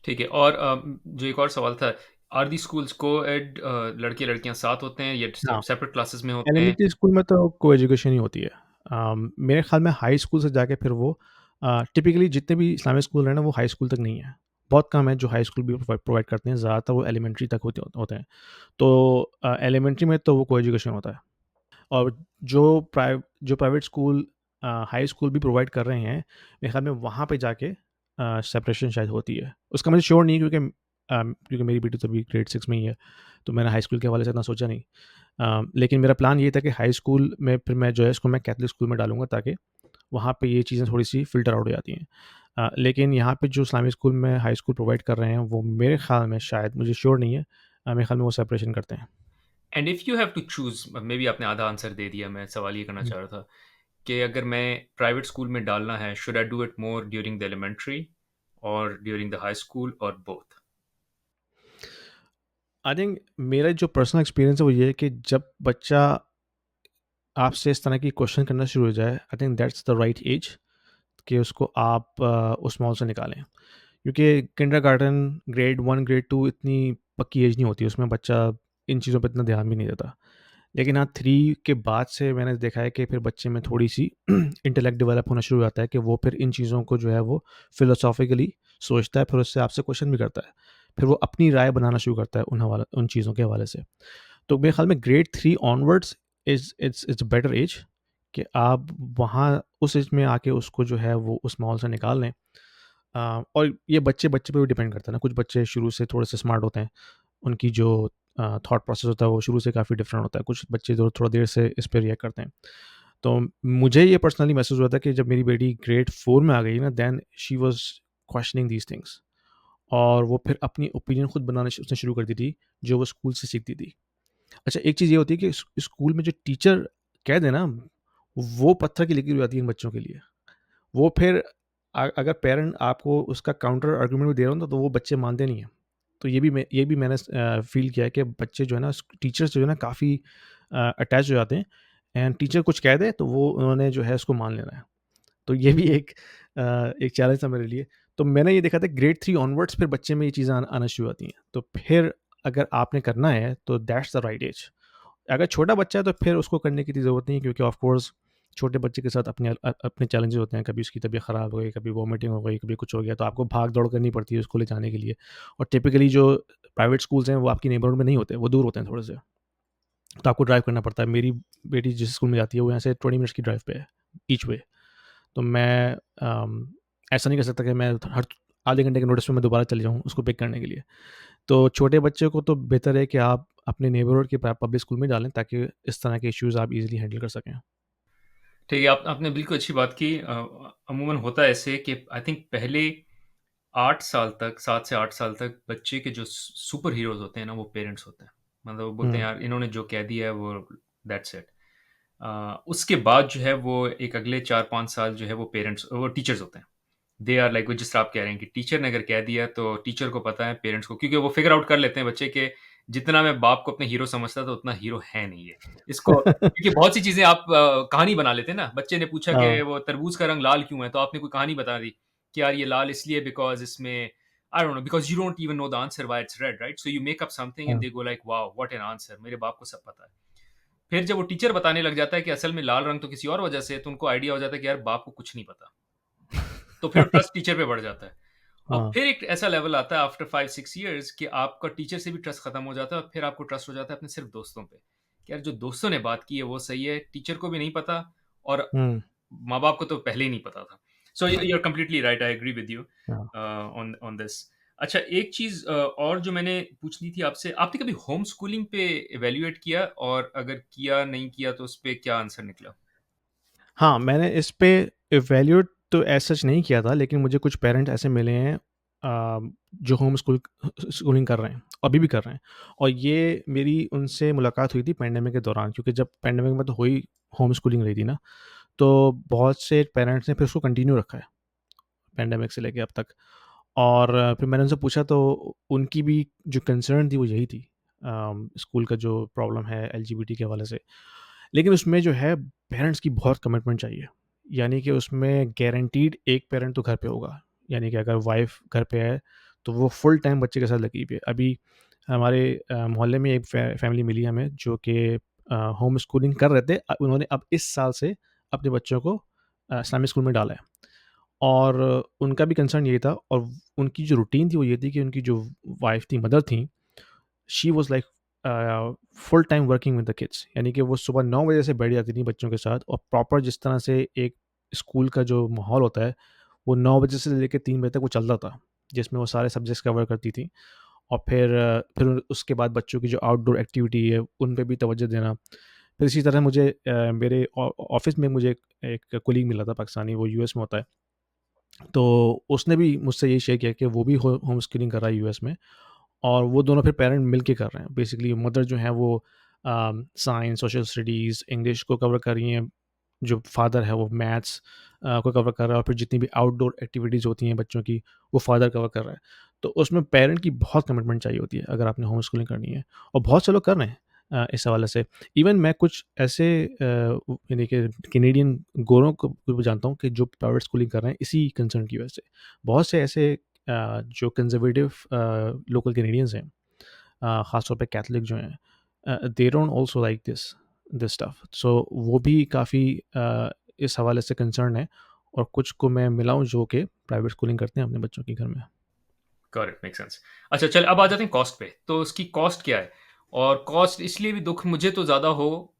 B: ठीक है। और जो एक और सवाल था, आर दी स्कूल्स को-एड, लड़के-लड़कियाँ साथ होते हैं या सब
A: हाँ,
B: सेपरेट क्लासेस में होते हैं?
A: एलिमेंट्री स्कूल में तो को-एजुकेशन ही होती है। मेरे ख़्याल में हाई स्कूल से जाके फिर वो टिपिकली जितने भी इस्लामिक स्कूल हैं ना, वो हाई स्कूल तक नहीं है। बहुत कम है जो हाई स्कूल भी प्रोवाइड करते हैं, ज़्यादातर वो एलिमेंट्री तक होते हैं। तो एलिमेंट्री में तो वो को-एजुकेशन होता है। और जो प्राइवेट स्कूल हाई स्कूल भी प्रोवाइड कर रहे हैं, मेरे ख़्याल में वहाँ पे जाके सेपरेशन शायद होती है। उसका मुझे श्योर नहीं है, क्योंकि मेरी बेटी तो अभी ग्रेड 6 में ही है, तो मैंने हाई स्कूल के हवाले से इतना सोचा नहीं। लेकिन मेरा प्लान ये था कि हाई स्कूल में फिर मैं जो है इसको मैं कैथलिक स्कूल में डालूँगा, ताकि वहाँ पे ये चीज़ें थोड़ी-सी फ़िल्टर आउट हो जाती हैं। लेकिन यहाँ पे जो इस्लामिक स्कूल में हाई स्कूल प्रोवाइड कर रहे हैं, वो मेरे ख़्याल में, शायद मुझे श्योर नहीं है, मेरे ख़्याल में वो सेपरेशन करते हैं।
B: And if you have to choose, maybe आपने आधा आंसर दे दिया, मैं सवाल ये करना
A: हुँ।
B: चाह रहा था कि अगर मैं प्राइवेट स्कूल में डालना है, should I do it more during the elementary और ड्यूरिंग द हाई स्कूल और बोथ?
A: आई थिंक मेरा जो पर्सनल एक्सपीरियंस है वो ये है कि जब बच्चा आपसे इस तरह की क्वेश्चन करना शुरू हो जाए, I think that's the right age कि उसको आप उस माहौल से निकालें। क्योंकि किंडरगार्टन, ग्रेड 1, ग्रेड 2 इतनी पक्की एज नहीं होती, उसमें बच्चा इन चीज़ों पे इतना ध्यान भी नहीं देता। लेकिन हाँ, 3 के बाद से मैंने देखा है कि फिर बच्चे में थोड़ी-सी इंटेलेक्ट डेवलप होना शुरू हो जाता है कि वो फिर इन चीज़ों को जो है वो फिलोसॉफ़िकली सोचता है, फिर उससे आपसे क्वेश्चन भी करता है। फिर वो अपनी राय बनाना शुरू करता है उन चीज़ों के हवाले से। तो मेरे ख्याल में grade 3 onwards it's a better age कि आप वहाँ उस एज में आके उसको जो है वो उस माहौल से निकाल लें। और ये बच्चे-बच्चे पे भी डिपेंड करता है ना, कुछ बच्चे शुरू से थोड़े से स्मार्ट होते हैं, उनकी जो थॉट प्रोसेस होता है वो शुरू से काफ़ी डिफरेंट होता है, कुछ बच्चे जो थोड़ा देर से इस पे रिएक्ट करते हैं। तो मुझे ये पर्सनली महसूस हुआ था कि जब मेरी बेटी ग्रेड 4 में आ गई ना, then she was questioning these things, और वो फिर अपनी ओपिनियन खुद बनाना उसने शुरू कर दी थी, जो वो स्कूल से सीखती थी। अच्छा, एक चीज़ ये होती है कि स्कूल में जो टीचर कह दे ना, वो पत्थर की लकीर हो जाती है इन बच्चों के लिए। वो फिर अगर पेरेंट आपको उसका काउंटर आर्गुमेंट भी दे रहा हो ना, तो वो बच्चे मानते नहीं हैं। तो ये भी मैंने फ़ील किया है कि बच्चे जो है ना, टीचर्स जो है ना काफ़ी अटैच हो जाते हैं, एंड टीचर कुछ कह दे तो वो उन्होंने जो है उसको मान लेना है। तो ये भी एक चैलेंज था मेरे लिए। तो मैंने ये देखा था ग्रेड 3 ऑनवर्ड्स फिर बच्चे में ये चीज़ें आना शुरू होती हैं। तो फिर अगर आपने करना है तो दैट्स द राइट एज। अगर छोटा बच्चा है तो फिर उसको करने की इतनी ज़रूरत नहीं है, क्योंकि ऑफ कोर्स छोटे बच्चे के साथ अपने चैलेंजेस होते हैं। कभी उसकी तबीयत ख़राब हो गई, कभी वॉमिटिंग हो गई, कभी कुछ हो गया, तो आपको भाग दौड़ करनी पड़ती है उसको ले जाने के लिए। और टिपिकली जो प्राइवेट स्कूल्स हैं वो आपकी नेबरहुड में नहीं होते, वो दूर होते हैं थोड़े से, तो आपको ड्राइव करना पड़ता है। मेरी बेटी जिस स्कूल में जाती है वो यहाँ से 20 मिनट्स की ड्राइव पे है ईच वे। तो मैं ऐसा नहीं कर सकता कि मैं हर आधे घंटे के नोटिस में मैं दोबारा चले जाऊँ उसको पिक करने के लिए। तो छोटे बच्चे को तो बेहतर है कि आप अपने नेबरहुड के पब्लिक स्कूल में डालें, ताकि इस तरह के इश्यूज़ आप ईज़िली हैंडल कर सकें।
B: ठीक है, आपने बिल्कुल अच्छी बात की। अमूमन होता है ऐसे कि आई थिंक पहले 8 साल तक, 7 से 8 साल तक बच्चे के जो सुपर हीरोज़ होते हैं ना, वो पेरेंट्स होते हैं। मतलब वो बोलते हैं
A: हुँ,
B: यार इन्होंने जो कह दिया है वो दैट्स इट। उसके बाद जो है वो एक अगले 4-5 साल जो है वो टीचर्स होते हैं। दे आर लाइक, जिस तरह आप कह रहे हैं कि टीचर ने अगर कह दिया तो टीचर को पता है, पेरेंट्स को, क्योंकि वो फिगर आउट कर लेते हैं बच्चे के जितना मैं बाप को अपने हीरो समझता था उतना हीरो है नहीं ये। इसको क्योंकि बहुत सी चीज़ें आप कहानी बना लेते हैं ना। बच्चे ने पूछा कि
A: हाँ,
B: वो तरबूज का रंग लाल क्यों है? तो आपने कोई कहानी बता दी कि यार ये लाल इसलिए बिकॉज़ इसमें I don't know, because you don't even know the answer why it's red, right? So you make up something and
A: हाँ,
B: they go like wow what an answer, मेरे बाप को सब पता है। फिर जब वो टीचर बताने लग जाता है कि असल में लाल रंग तो किसी और वजह से है, तो उनको आइडिया हो जाता है कि यार बाप को कुछ नहीं पता। तो फिर ट्रस्ट टीचर पे बढ़ जाता है। और
A: हाँ,
B: फिर एक ऐसा लेवल आता है आफ्टर 5-6 इयर्स कि आपका टीचर से भी ट्रस्ट खत्म हो जाता है और फिर आपको ट्रस्ट हो जाता है अपने सिर्फ दोस्तों पे। कि यार जो दोस्तों ने बात की है वो सही है, टीचर को भी नहीं पता और
A: हुँ,
B: माँ-बाप को तो पहले ही नहीं पता था। So you are completely right, I agree with you
A: हाँ।
B: On on this. अच्छा, एक चीज़ और जो मैंने पूछनी थी आपसे, आपने कभी होम स्कूलिंग पे इवैल्यूएट किया और अगर किया, नहीं किया तो उसपे क्या आंसर निकला?
A: हाँ, मैंने इस पे इवैल्यूएट तो एज़ सच नहीं किया था, लेकिन मुझे कुछ पेरेंट्स ऐसे मिले हैं जो होम स्कूलिंग कर रहे हैं, अभी भी कर रहे हैं। और ये मेरी उनसे मुलाकात हुई थी पैंडेमिक के दौरान, क्योंकि जब पैंडेमिक में तो हो ही होम स्कूलिंग रही थी ना, तो बहुत से पेरेंट्स ने फिर उसको कंटिन्यू रखा है, पैंडेमिक से लेके अब तक। और फिर मैंने उनसे पूछा तो उनकी भी जो कंसर्न थी वो यही थी, स्कूल का जो प्रॉब्लम है एलजीबीटी के हवाले से। लेकिन उसमें जो है पेरेंट्स की बहुत कमिटमेंट चाहिए। यानी कि उसमें गारंटीड एक पेरेंट तो घर पे होगा। यानी कि अगर वाइफ़ घर पे है, तो वो फुल टाइम बच्चे के साथ लगी हुई है। अभी हमारे मोहल्ले में एक फैमिली मिली हमें जो कि होम स्कूलिंग कर रहे थे। उन्होंने अब इस साल से अपने बच्चों को इस्लामिक स्कूल में डाला है। और उनका भी कंसर्न यही था, और उनकी जो रूटीन थी वो ये थी कि उनकी जो वाइफ़ थी, मदर थी, she was like full time working with the kids. यानी कि वो सुबह 9 बजे से बैठ जाती थी बच्चों के साथ, और प्रॉपर जिस तरह से एक स्कूल का जो माहौल होता है, वो 9 बजे से लेके 3 बजे तक वो चलता था, जिसमें वो सारे सब्जेक्ट्स कवर करती थी। और फिर उसके बाद बच्चों की जो आउटडोर एक्टिविटी है, उन पे भी तवज्जो देना। फिर इसी तरह मुझे मेरे ऑफ़िस में मुझे एक कोलीग मिला था पाकिस्तानी, वो यूएस में होता है। तो उसने भी मुझसे यही शेयर किया कि वो भी होम स्कूलिंग कर रहा है यूएस में, और वो दोनों फिर पेरेंट मिल के कर रहे हैं। बेसिकली मदर जो है वो साइंस, सोशल स्टडीज़, इंग्लिश को कवर कर रही हैं, जो फादर है वो मैथ्स को कवर कर रहा है, और फिर जितनी भी आउटडोर एक्टिविटीज़ होती हैं बच्चों की, वो फादर कवर कर रहा है। तो उसमें पेरेंट की बहुत कमिटमेंट चाहिए होती है अगर आपने होम स्कूलिंग करनी है, और बहुत से लोग कर रहे हैं इस हवाले से। इवन मैं कुछ ऐसे यानी कि कैनेडियन गोरों को भी जानता हूँ कि जो प्राइवेट स्कूलिंग कर रहे हैं इसी कंसर्न की वजह से। बहुत से ऐसे जो कंजर्वेटिव लोकल कैनेडियंस हैं, ख़ासतौर पे कैथलिक जो हैं, they don't also like this stuff. So वो भी काफ़ी इस हवाले से कंसर्न है, और कुछ को मैं मिला हूँ जो कि प्राइवेट स्कूलिंग करते हैं अपने बच्चों के घर में।
B: Correct, make sense. अच्छा, चल अब आ जाते हैं कॉस्ट पे। तो उसकी कॉस्ट क्या है? और कॉस्ट इसलिए भी दुःख मुझे तो ज़्यादा हो,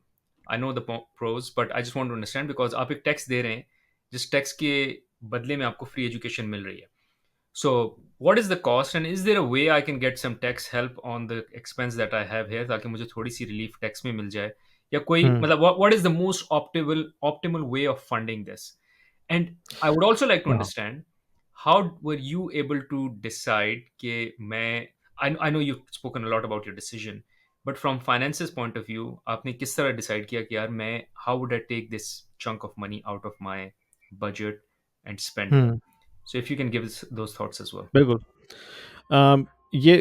B: I know the pros, but I just want to understand because आप एक टैक्स दे रहे हैं, जिस टैक्स के बदले में आपको फ्री एजुकेशन मिल रही है। So, what is the cost, and is there a way I can get some tax help on the expense that I have here, ताकि मुझे थोड़ी सी रिलीफ टैक्स में मिल जाए, या कोई
A: हुँ,
B: मतलब what is the most optimal way of funding this? And I would also like to
A: हाँ।
B: understand how were you able to decide कि मैं I know you've spoken a lot about your decision, but from finances point of view आपने किस तरह decide किया कि यार मैं how would I take this chunk of money out of my budget and spend it?
A: Hmm,
B: So if you can give us those thoughts as well.
A: बिल्कुल। ये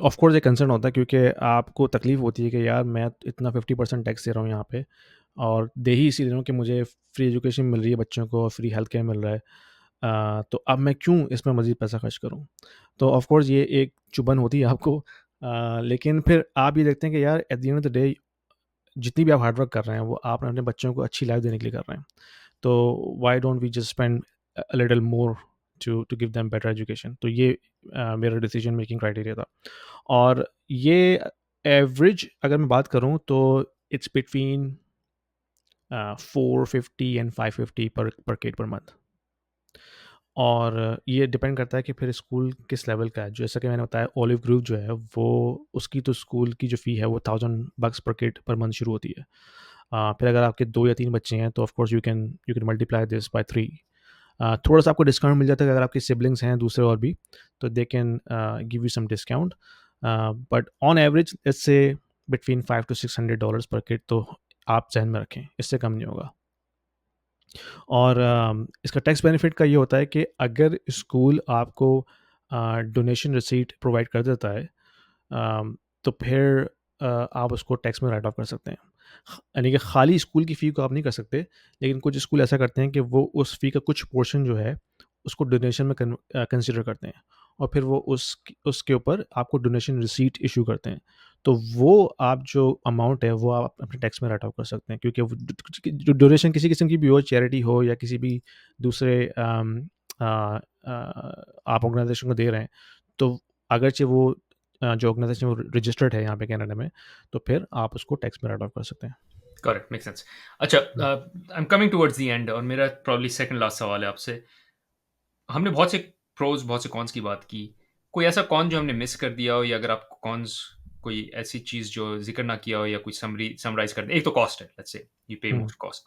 A: of course एक कंसर्न होता है, क्योंकि आपको तकलीफ़ होती है कि यार मैं इतना 50% टैक्स दे रहा हूँ यहाँ पे, और दे ही इसी दे रहा हूँ कि मुझे फ्री एजुकेशन मिल रही है बच्चों को, फ्री हेल्थ केयर मिल रहा है। तो अब मैं क्यों इसमें मज़ीद पैसा खर्च करूँ? तो ऑफ़ कोर्स ये एक चुभन होती है आपको, लेकिन फिर आप ये देखते हैं कि यार at the end of the day, जितनी भी आप हार्ड वर्क कर रहे हैं वो आप अपने बच्चों को अच्छी लाइफ़ देने के लिए कर रहे हैं। तो why don't we just spend a little more to give them better education? तो ये मेरा डिसीजन मेकिंग क्राइटेरिया था। और ये एवरेज अगर मैं बात करूँ तो इट्स बिटवीन 450 एंड 550 पर किड पर मंथ। और ये डिपेंड करता है कि फिर स्कूल किस लेवल का है। जैसा कि मैंने बताया, ओलिव ग्रूव जो है वो, उसकी तो स्कूल की जो फ़ी है वो $1000 पर किड पर मंथ शुरू होती है। फिर अगर आपके 2 या 3 बच्चे हैं तो of course you can multiply this by 3। थोड़ा-सा आपको डिस्काउंट मिल जाता है अगर आपके सिबलिंग्स हैं दूसरे और भी, तो they can give you some discount. But on average let's say between $500 to $600 पर किड, तो आप ज़हन में रखें, इससे कम नहीं होगा। और इसका टैक्स बेनिफिट का ये होता है कि अगर स्कूल आपको डोनेशन रिसीट प्रोवाइड कर देता है, तो फिर आप उसको टैक्स में राइट ऑफ कर सकते हैं। यानी कि खाली स्कूल की फ़ी को आप नहीं कर सकते, लेकिन कुछ स्कूल ऐसा करते हैं कि वो उस फ़ी का कुछ पोर्शन जो है उसको डोनेशन में कंसीडर करते हैं, और फिर वो उसके ऊपर आपको डोनेशन रिसीट इशू करते हैं। तो वो आप जो अमाउंट है वो आप अपने टैक्स में राइट ऑफ कर सकते हैं, क्योंकि वो जो डोनेशन किसी किस्म की भी हो, चैरिटी हो या किसी भी दूसरे अ, आप ऑर्गेनाइजेशन को दे रहे हैं, तो अगरचे वो जो ऑर्गेनाइजेशन वो रजिस्टर्ड है यहाँ पे कनाडा में, तो फिर आप उसको टैक्स में राइट ऑफ कर सकते हैं।
B: Correct, make sense. अच्छा,
A: hmm,
B: I am coming towards the end और मेरा प्रॉब्ली सेकंड लास्ट सवाल है आपसे। हमने बहुत से प्रोस, बहुत से कॉन्स की बात की। कोई ऐसा कॉन जो हमने मिस कर दिया हो, या अगर आपको कॉन्स कोई ऐसी चीज़ जो ज़िक्र ना किया हो, या कोई समराइज़ कर दें। एक तो कॉस्ट है, let's say you pay
A: hmm,
B: more cost.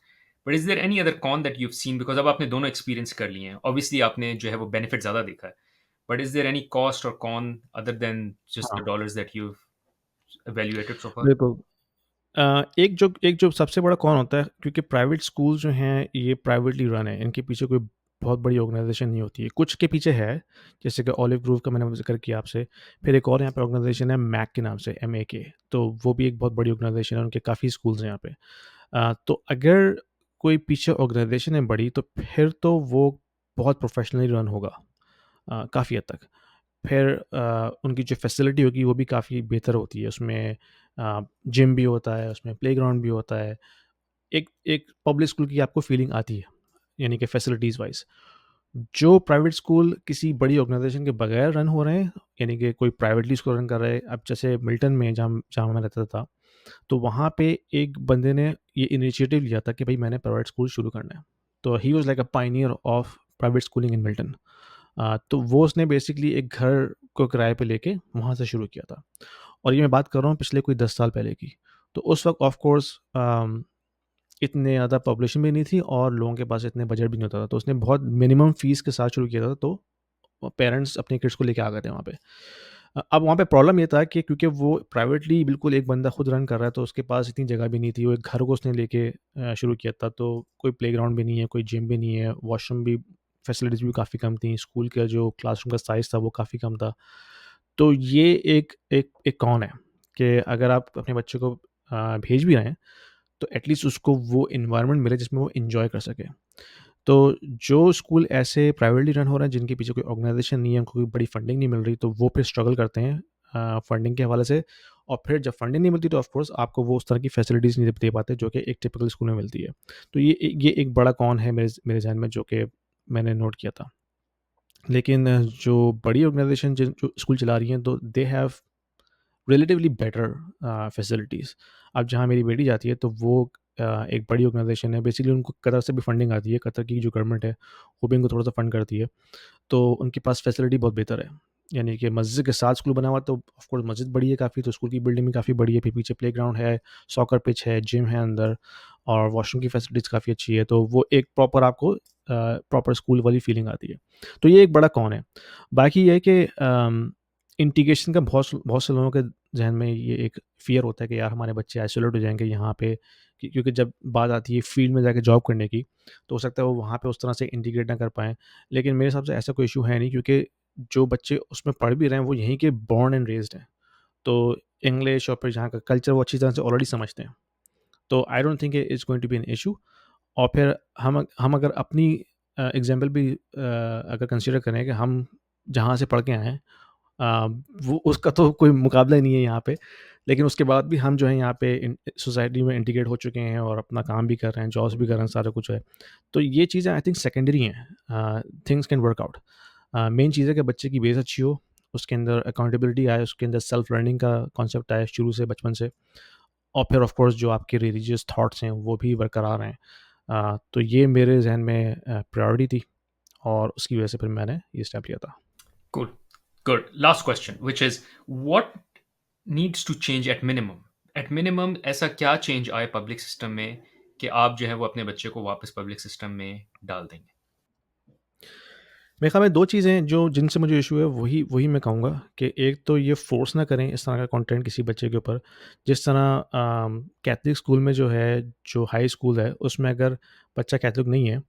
B: But is there any other con that you have seen, because अब आपने दोनों एक्सपीरियंस कर लिए हैं। ऑब्वियसली आपने जो है वो बेनिफिट ज़्यादा देखा है। But is there any cost or con other than just
A: हाँ,
B: the dollars that you've evaluated so far?
A: बिल्कुल। एक जो सबसे बड़ा कौन होता है, क्योंकि प्राइवेट स्कूल जो हैं ये प्राइवेटली रन है, इनके पीछे कोई बहुत बड़ी ऑर्गेनाइजेशन नहीं होती है। कुछ के पीछे है, जैसे कि ऑलिव ग्रोव का मैंने ज़िक्र किया आपसे। फिर एक और यहाँ पे ऑर्गेनाइजेशन है मैक के नाम से, MAK, तो वो भी एक बहुत बड़ी ऑर्गेनाइजेशन है, उनके काफ़ी स्कूल्स हैं यहाँ पे। तो अगर कोई पीछे ऑर्गेनाइजेशन है बड़ी, तो फिर तो वो बहुत प्रोफेशनली रन होगा काफ़ी हद तक। फिर उनकी जो फैसिलिटी होगी वो भी काफ़ी बेहतर होती है। उसमें जिम भी होता है, उसमें प्लेग्राउंड भी होता है। एक एक पब्लिक स्कूल की आपको फीलिंग आती है, यानी कि फैसिलिटीज़ वाइज़। जो प्राइवेट स्कूल किसी बड़ी ऑर्गेनाइज़ेशन के बगैर रन हो रहे हैं, यानी कि कोई प्राइवेटली इसको रन कर रहा है, अब जैसे मिल्टन में जहाँ जहाँ मैं रहता था, तो वहाँ पे एक बंदे ने ये इनिशिएटिव लिया था कि भई मैंने प्राइवेट स्कूल शुरू करना है। तो he was like a Pioneer of private schooling in Milton. तो वो उसने बेसिकली एक घर को किराए पे लेके वहाँ से शुरू किया था, और ये मैं बात कर रहा हूँ पिछले कोई 10 साल पहले की। तो उस वक़्त ऑफ कोर्स इतने ज़्यादा पॉपुलेशन भी नहीं थी और लोगों के पास इतने बजट भी नहीं होता था, तो उसने बहुत मिनिमम फ़ीस के साथ शुरू किया था, तो पेरेंट्स अपने किड्स को लेके आ गए थे वहाँ पे। अब वहाँ पे प्रॉब्लम ये था कि क्योंकि वो प्राइवेटली बिल्कुल एक बंदा खुद रन कर रहा है, तो उसके पास इतनी जगह भी नहीं थी। वो एक घर को उसने लेके शुरू किया था, तो कोई प्लेग्राउंड भी नहीं है, कोई जिम भी नहीं है, वॉशरूम भी फैसिलिटीज़ भी काफ़ी कम थी, स्कूल का जो क्लासरूम का साइज़ था वो काफ़ी कम था। तो ये एक एक एक कौन है कि अगर आप अपने बच्चे को भेज भी रहे हैं, तो एटलीस्ट उसको वो एनवायरनमेंट मिले जिसमें वो एन्जॉय कर सके। तो जो स्कूल ऐसे प्राइवेटली रन हो रहे हैं, जिनके पीछे कोई ऑर्गेनाइज़ेशन नहीं है, उनको कोई बड़ी फंडिंग नहीं मिल रही, तो वो फिर स्ट्रगल करते हैं फंडिंग के हवाले से। और फिर जब फंडिंग नहीं मिलती, तो ऑफ कोर्स आपको वो उस तरह की फैसिलिटीज़ नहीं दे पाते, जो कि एक टिपिकल स्कूल में मिलती है। तो ये एक बड़ा कौन है मेरे ज़हन में, जो कि मैंने नोट किया था। लेकिन जो बड़ी ऑर्गेनाइज़ेशन जो स्कूल चला रही हैं, तो they have relatively better facilities. अब जहाँ मेरी बेटी जाती है, तो वो एक बड़ी ऑर्गेनाइज़ेशन है। बेसिकली उनको कतर से भी फंडिंग आती है। कतर की जो गवर्नमेंट है, वो भी उनको थोड़ा-सा फंड करती है। तो उनके पास फैसिलिटी बहुत बेहतर है। यानी कि मस्जिद के साथ स्कूल बना हुआ है, तो ऑफ कोर्स मस्जिद बड़ी है काफ़ी, तो स्कूल की बिल्डिंग भी काफ़ी बड़ी है। फिर पीछे प्लेग्राउंड है, सॉकर पिच है, जिम है अंदर, और वॉशरूम की फैसिलिटीज़ काफ़ी अच्छी है। तो वो एक प्रॉपर आपको प्रॉपर स्कूल वाली फीलिंग आती है। तो ये एक बड़ा कॉन है। बाकी ये है कि इंटीग्रेशन का बहुत से लोगों के ज़हन में ये एक फ़ियर होता है कि यार हमारे बच्चे आइसोलेट हो जाएँगे यहाँ पे, क्योंकि जब बात आती है फील्ड में जाके जॉब करने की, तो हो सकता है वो वहाँ पे उस तरह से इंटीग्रेट ना कर पाएँ। लेकिन मेरे हिसाब से ऐसा कोई इश्यू है नहीं, क्योंकि जो बच्चे उसमें पढ़ भी रहे हैं, वो यहीं के बोर्न एंड रेज़्ड हैं। तो इंग्लिश और फिर यहाँ का कल्चर वो अच्छी तरह से ऑलरेडी समझते हैं। तो I don't think it's going to be an issue. और फिर हम अगर अपनी एग्ज़ाम्पल भी अगर कंसीडर करें कि हम जहाँ से पढ़ के आए हैं, अ, वो उसका तो कोई मुकाबला ही नहीं है यहाँ पे। लेकिन उसके बाद भी हम जो है यहाँ पे सोसाइटी में इंटीग्रेट हो चुके हैं और अपना काम भी कर रहे हैं, जॉब्स भी कर रहे हैं, सारा कुछ है। तो ये चीज़ें आई थिंक सेकेंडरी हैं। Things can work out. Main चीज़ है कि बच्चे की बेस अच्छी हो, उसके अंदर अकाउंटेबिलिटी आए, उसके अंदर सेल्फ लर्निंग का कॉन्सेप्ट आए शुरू से, बचपन से। और फिर ऑफ कोर्स जो आपके रिलीजियस थॉट्स हैं, वो भी बरकरार हैं। तो ये मेरे ज़हन में प्रायोरिटी थी, और उसकी वजह से फिर मैंने ये स्टेप लिया था।
B: Good. Good. Last question, which is what needs to change at minimum? At minimum, ऐसा क्या चेंज आए पब्लिक सिस्टम में कि आप जो है वो अपने बच्चे को वापस पब्लिक सिस्टम में डाल देंगे?
A: मेरे ख़्याल में 2 चीज़ें जो जिनसे मुझे इश्यू है, वही वही मैं कहूँगा कि एक तो ये फ़ोर्स ना करें इस तरह का कंटेंट किसी बच्चे के ऊपर। जिस तरह कैथलिक स्कूल में जो है, जो हाई स्कूल है, उसमें अगर बच्चा कैथलिक नहीं है,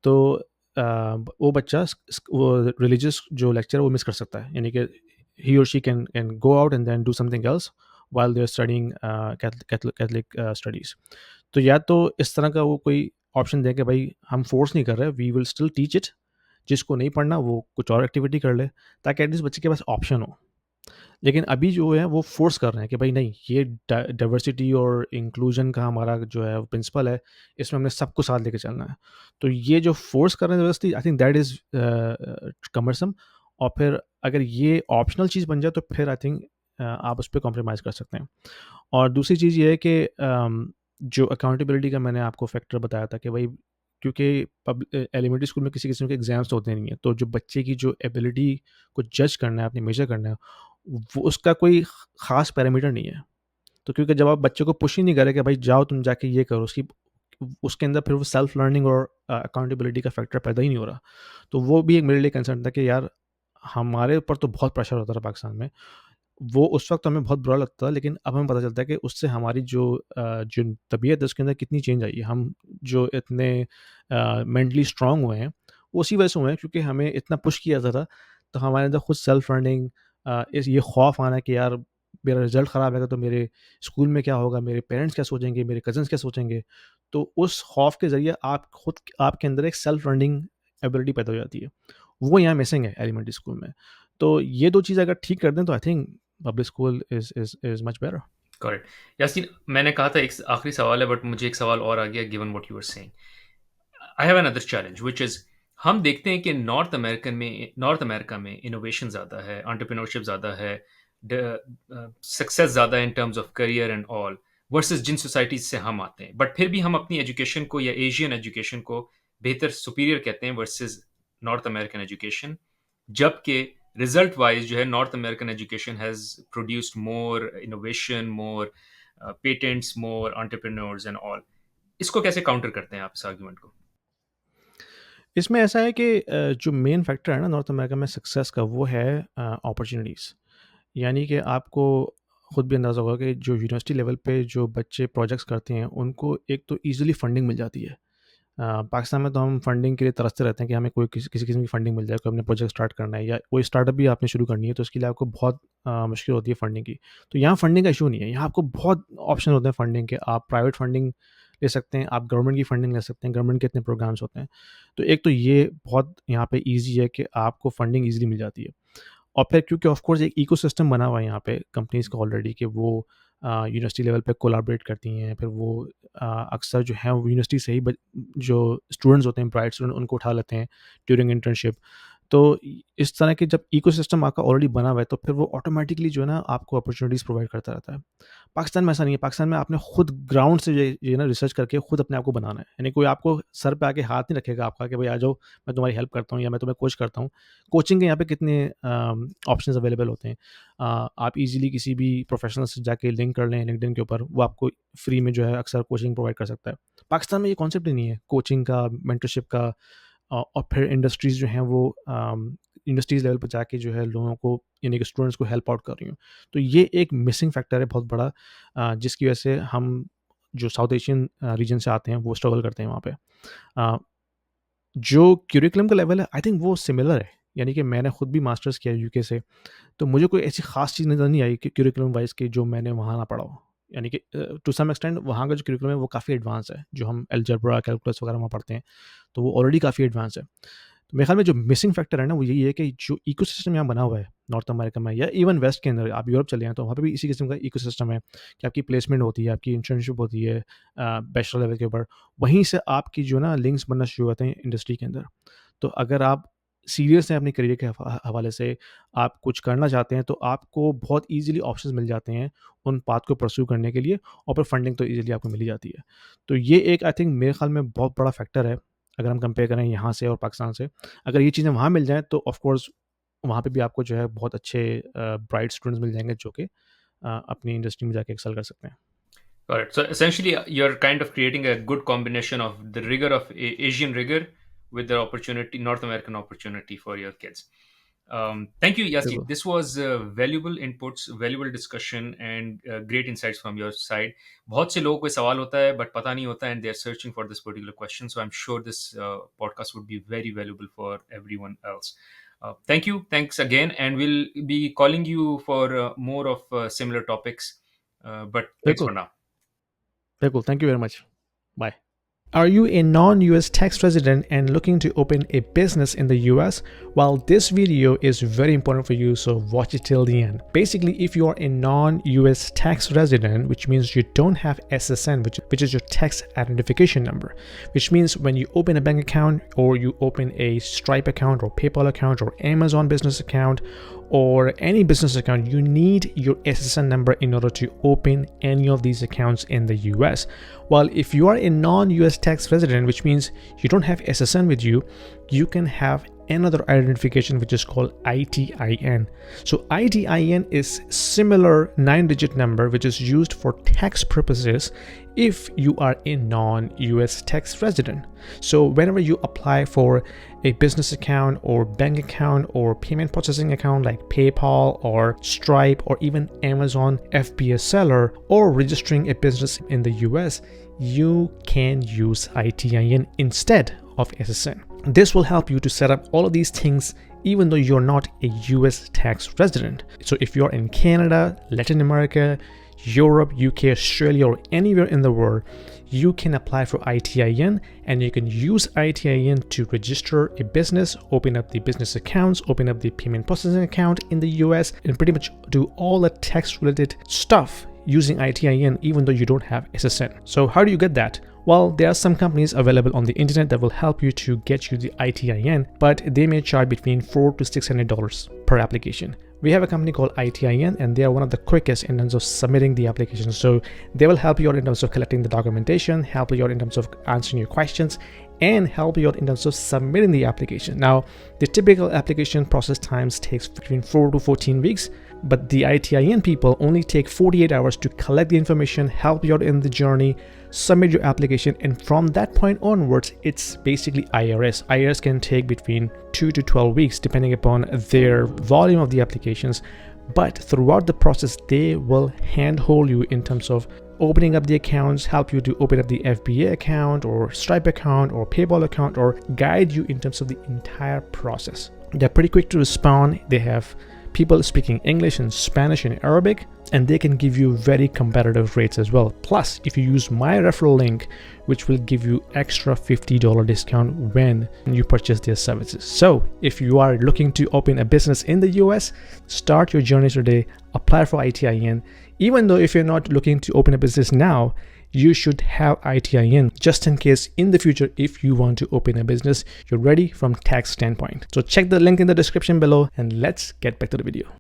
A: तो वो बच्चा वो रिलीजियस जो लेक्चर है वो मिस कर सकता है। यानी कि he or she can go out and then do something else while they are studying Catholic studies. तो या तो इस तरह का वो कोई ऑप्शन दें कि भाई हम फ़ोर्स नहीं कर रहे, we will still teach it. जिसको नहीं पढ़ना वो कुछ और एक्टिविटी कर ले, ताकि एटलीस्ट बच्चे के पास ऑप्शन हो। लेकिन अभी जो है वो फ़ोर्स कर रहे हैं कि भाई नहीं, ये डाइवर्सिटी और इंक्लूजन का हमारा जो है प्रिंसिपल है, इसमें हमने सबको साथ लेके चलना है। तो ये जो फ़ोर्स कर रहे हैं ज़बरदस्ती, आई थिंक दैट इज़ कमरसम। और फिर अगर ये ऑप्शनल चीज़ बन जाए, तो फिर आई थिंक आप उस पे कॉम्प्रोमाइज़ कर सकते हैं। और दूसरी चीज़ ये है कि जो अकाउंटेबिलिटी का मैंने आपको फैक्टर बताया था कि भाई, क्योंकि एलिमेंट्री स्कूल में किसी किस्म के एग्ज़ाम्स होते नहीं हैं, तो जो बच्चे की जो एबिलिटी को जज करना है, अपनी मेज़र करना है, वो उसका कोई ख़ास पैरामीटर नहीं है। तो क्योंकि जब आप बच्चे को पुश ही नहीं करें कि भाई जाओ तुम जाके ये करो, उसके अंदर फिर वो सेल्फ लर्निंग और अकाउंटेबिलिटी का फैक्टर पैदा ही नहीं हो रहा। तो वो भी एक मेरे लिए कंसर्न था कि यार, हमारे ऊपर तो बहुत प्रेशर होता था पाकिस्तान में। वो उस वक़्त हमें बहुत बुरा लगता था, लेकिन अब हमें पता चलता है कि उससे हमारी जो तबीयत है, उसके अंदर कितनी चेंज आई है। हम जो इतने मेंटली स्ट्रॉन्ग हुए हैं, वो उसी वजह से हुए हैं, क्योंकि हमें इतना पुश किया जाता था। तो हमारे अंदर खुद सेल्फ लर्निंग, इस ये खौफ आना कि यार मेरा रिज़ल्ट ख़राब आएगा तो मेरे स्कूल में क्या होगा, मेरे पेरेंट्स क्या सोचेंगे, मेरे कज़िन्स क्या सोचेंगे। तो उस खौफ के ज़रिए आप खुद आपके अंदर एक सेल्फ लर्निंग एबिलिटी पैदा हो जाती है। वो यहाँ मिसिंग है एलिमेंट्री स्कूल में। तो ये 2 चीज़ें अगर ठीक कर दें, तो I think public school is much better.
B: Correct. Yasin, मैंने कहा था एक आखिरी सवाल है, बट मुझे एक सवाल और आ गया given what you were saying. I have another challenge which is हम देखते हैं कि नॉर्थ अमेरिका में इनोवेशन ज़्यादा है, एंटरप्रेन्योरशिप ज़्यादा है, सक्सेस ज़्यादा है in terms of career and all, versus जिन सोसाइटीज से हम आते हैं। बट फिर भी हम अपनी एजुकेशन को या एशियन एजुकेशन को बेहतर सुपीरियर कहते हैं वर्सेस नॉर्थ अमेरिकन एजुकेशन, जबकि रिजल्ट वाइज जो है north American education has produced more innovation, more patents, more entrepreneurs and all. इसको कैसे काउंटर करते हैं आप इस आर्गुमेंट को?
A: इसमें ऐसा है कि जो मेन फैक्टर है ना नॉर्थ अमेरिका में सक्सेस का, वो है अपॉर्च्युनिटीज़। यानी कि आपको खुद भी अंदाज़ा होगा कि जो यूनिवर्सिटी लेवल पे जो बच्चे प्रोजेक्ट्स करते हैं, उनको एक तो ईज़िली फंडिंग मिल जाती है। पाकिस्तान में तो हम फंडिंग के लिए तरसते रहते हैं कि हमें कोई किसी किसी किस्म की फंडिंग मिल जाए, कोई अपने प्रोजेक्ट स्टार्ट करना है या कोई स्टार्टअप भी आपने शुरू करनी है, तो उसके लिए आपको बहुत मुश्किल होती है फंडिंग की। तो यहाँ फंडिंग का इशू नहीं है, यहाँ आपको बहुत ऑप्शन होते हैं फंडिंग के। आप प्राइवेट फंडिंग ले सकते हैं, आप गवर्नमेंट की फंडिंग ले सकते हैं, गवर्नमेंट के इतने प्रोग्राम्स होते हैं। तो एक तो ये बहुत यहाँ पे ईज़ी है कि आपको फंडिंग ईज़िली मिल जाती है। और फिर क्योंकि ऑफ कोर्स एक इकोसिस्टम बना हुआ है यहाँ पे कंपनीज़ का ऑलरेडी, कि वो यूनिवर्सिटी लेवल पे कोलैबोरेट करती हैं, फिर वो अक्सर जो है वो यूनिवर्सिटी से ही जो स्टूडेंट्स होते हैं, ब्राइट स्टूडेंट, उनको उठा लेते हैं ड्यूरिंग इंटर्नशिप। तो इस तरह के जब इकोसिस्टम आपका ऑलरेडी बना हुआ है, तो फिर वो ऑटोमेटिकली जो है ना आपको अपॉर्चुनिटीज़ प्रोवाइड करता रहता है। पाकिस्तान में ऐसा नहीं है, पाकिस्तान में आपने खुद ग्राउंड से ये ना रिसर्च करके खुद अपने आप को बनाना है। यानी कोई आपको सर पे आके हाथ नहीं रखेगा आपका कि भाई आ जाओ, मैं तुम्हारी हेल्प करता हूँ या मैं तुम्हें कोच करता हूँ। कोचिंग के यहाँ पे कितने ऑप्शंस अवेलेबल होते हैं। आप इजीली किसी भी प्रोफेशनल से जाके लिंक कर लें लिंक्डइन के ऊपर, वो आपको फ्री में जो है अक्सर कोचिंग प्रोवाइड कर सकता है। पाकिस्तान में ये कॉन्सेप्ट ही नहीं है कोचिंग का, मेंटरशिप का। और फिर इंडस्ट्रीज़ जो हैं वो इंडस्ट्रीज़ लेवल पे जाके जो है लोगों को, यानी कि स्टूडेंट्स को हेल्प आउट कर रही हूँ। तो ये एक मिसिंग फैक्टर है बहुत बड़ा, जिसकी वजह से हम जो साउथ एशियन रीजन से आते हैं वो स्ट्रगल करते हैं वहाँ पे। अ, जो करिकुलम का लेवल है आई थिंक वो सिमिलर है। यानी कि मैंने खुद भी मास्टर्स किया यूके से, तो मुझे कोई ऐसी ख़ास चीज़ नज़र नहीं आई कि करिकुलम वाइज़ कि जो मैंने वहाँ ना पढ़ा हो। यानी कि टू सम एक्सटेंट वहाँ का जो करिकुलम है वो काफ़ी एडवांस है। जो हम अलजेब्रा, कैलकुलस वगैरह वहाँ पढ़ते हैं, तो वो ऑलरेडी काफ़ी एडवांस है। तो मेरे ख्याल में जो मिसिंग फैक्टर है ना वो यही है कि जो इकोसिस्टम यहाँ बना हुआ है नॉर्थ अमेरिका में या इवन वेस्ट के अंदर, आप यूरोप चले जाएँ तो वहाँ पे भी इसी किस्म का इकोसिस्टम है कि आपकी प्लेसमेंट होती है, आपकी इंटर्नशिप होती है बैचलर लेवल के ऊपर। वहीं से आपकी जो ना लिंक्स बनना शुरू होते हैं इंडस्ट्री के अंदर। तो अगर आप सीरियस हैं अपने करियर के हवाले से, आप कुछ करना चाहते हैं, तो आपको बहुत ईज़िली ऑप्शंस मिल जाते हैं उन पाथ को परस्यू करने के लिए, और फिर फंडिंग तो ईज़िली आपको मिल ही जाती है। तो ये एक आई थिंक मेरे ख्याल में बहुत बड़ा फैक्टर है, अगर हम कंपेयर करें यहाँ से और पाकिस्तान से। अगर ये चीज़ें वहाँ मिल जाएँ तो ऑफ़ कोर्स वहाँ पे भी आपको जो है बहुत अच्छे ब्राइट स्टूडेंट्स मिल जाएँगे जो कि अपनी इंडस्ट्री में जाके एक्सेल कर सकते हैं।
B: Got it. So essentially, you're kind of creating a good combination of the rigor of Asian rigor with the opportunity, North American opportunity for your kids. Thank you, Yasi.
A: बिल्कुल।
B: This was valuable inputs, valuable discussion, and great insights from your side. बहुत से लोगों को सवाल होता है, but पता नहीं होता, and they are searching for this particular question. So I'm sure this podcast would be very valuable for everyone else. Thank you. Thanks again, and we'll be calling you for more of similar topics. But thanks
A: बिल्कुल,
B: for now.
A: बिल्कुल। Thank you very much. Bye.
C: Are you a non US tax resident and looking to open a business in the US? Well, this video is very important for you, so watch it till the end. Basically, if you are a non US tax resident, which means you don't have SSN, which is your tax identification number, which means when you open a bank account or you open a Stripe account or PayPal account or Amazon business account or any business account, you need your SSN number in order to open any of these accounts in the US. Well, if you are a non-US tax resident, which means you don't have SSN with you, you can have another identification which is called ITIN. So ITIN is similar 9-digit number which is used for tax purposes if you are a non-US tax resident. So whenever you apply for a business account or bank account or payment processing account like PayPal or Stripe or even Amazon FBA seller, or registering a business in the US, you can use ITIN instead of SSN. This will help you to set up all of these things even though you're not a US tax resident. So if you're in Canada, Latin America, Europe, UK, Australia, or anywhere in the world, you can apply for ITIN and you can use ITIN to register a business, open up the business accounts, open up the payment processing account in the US, and pretty much do all the tax related stuff using ITIN even though you don't have SSN. So how do you get that? Well, there are some companies available on the internet that will help you to get you the ITIN, but they may charge between $400 to $600 per application. We have a company called ITIN and they are one of the quickest in terms of submitting the application. So they will help you out in terms of collecting the documentation, help you out in terms of answering your questions, and help you out in terms of submitting the application. Now, the typical application process times takes between 4 to 14 weeks, but the ITIN people only take 48 hours to collect the information, help you out in the journey, submit your application, and from that point onwards, it's basically IRS. IRS can take between 2 to 12 weeks depending upon their volume of the applications, But throughout the process, they will handhold you in terms of opening up the accounts, help you to open up the FBA account or Stripe account or PayPal account, or guide you in terms of the entire process. They're pretty quick to respond. They have people speaking English and Spanish and Arabic, and they can give you very competitive rates as well. Plus, if you use my referral link, which will give you extra $50 discount when you purchase their services. So if you are looking to open a business in the US, start your journey today, apply for ITIN. Even though if you're not looking to open a business now, you should have ITIN just in case in the future, if you want to open a business, you're ready from tax standpoint. So check the link in the description below, and let's get back to the video.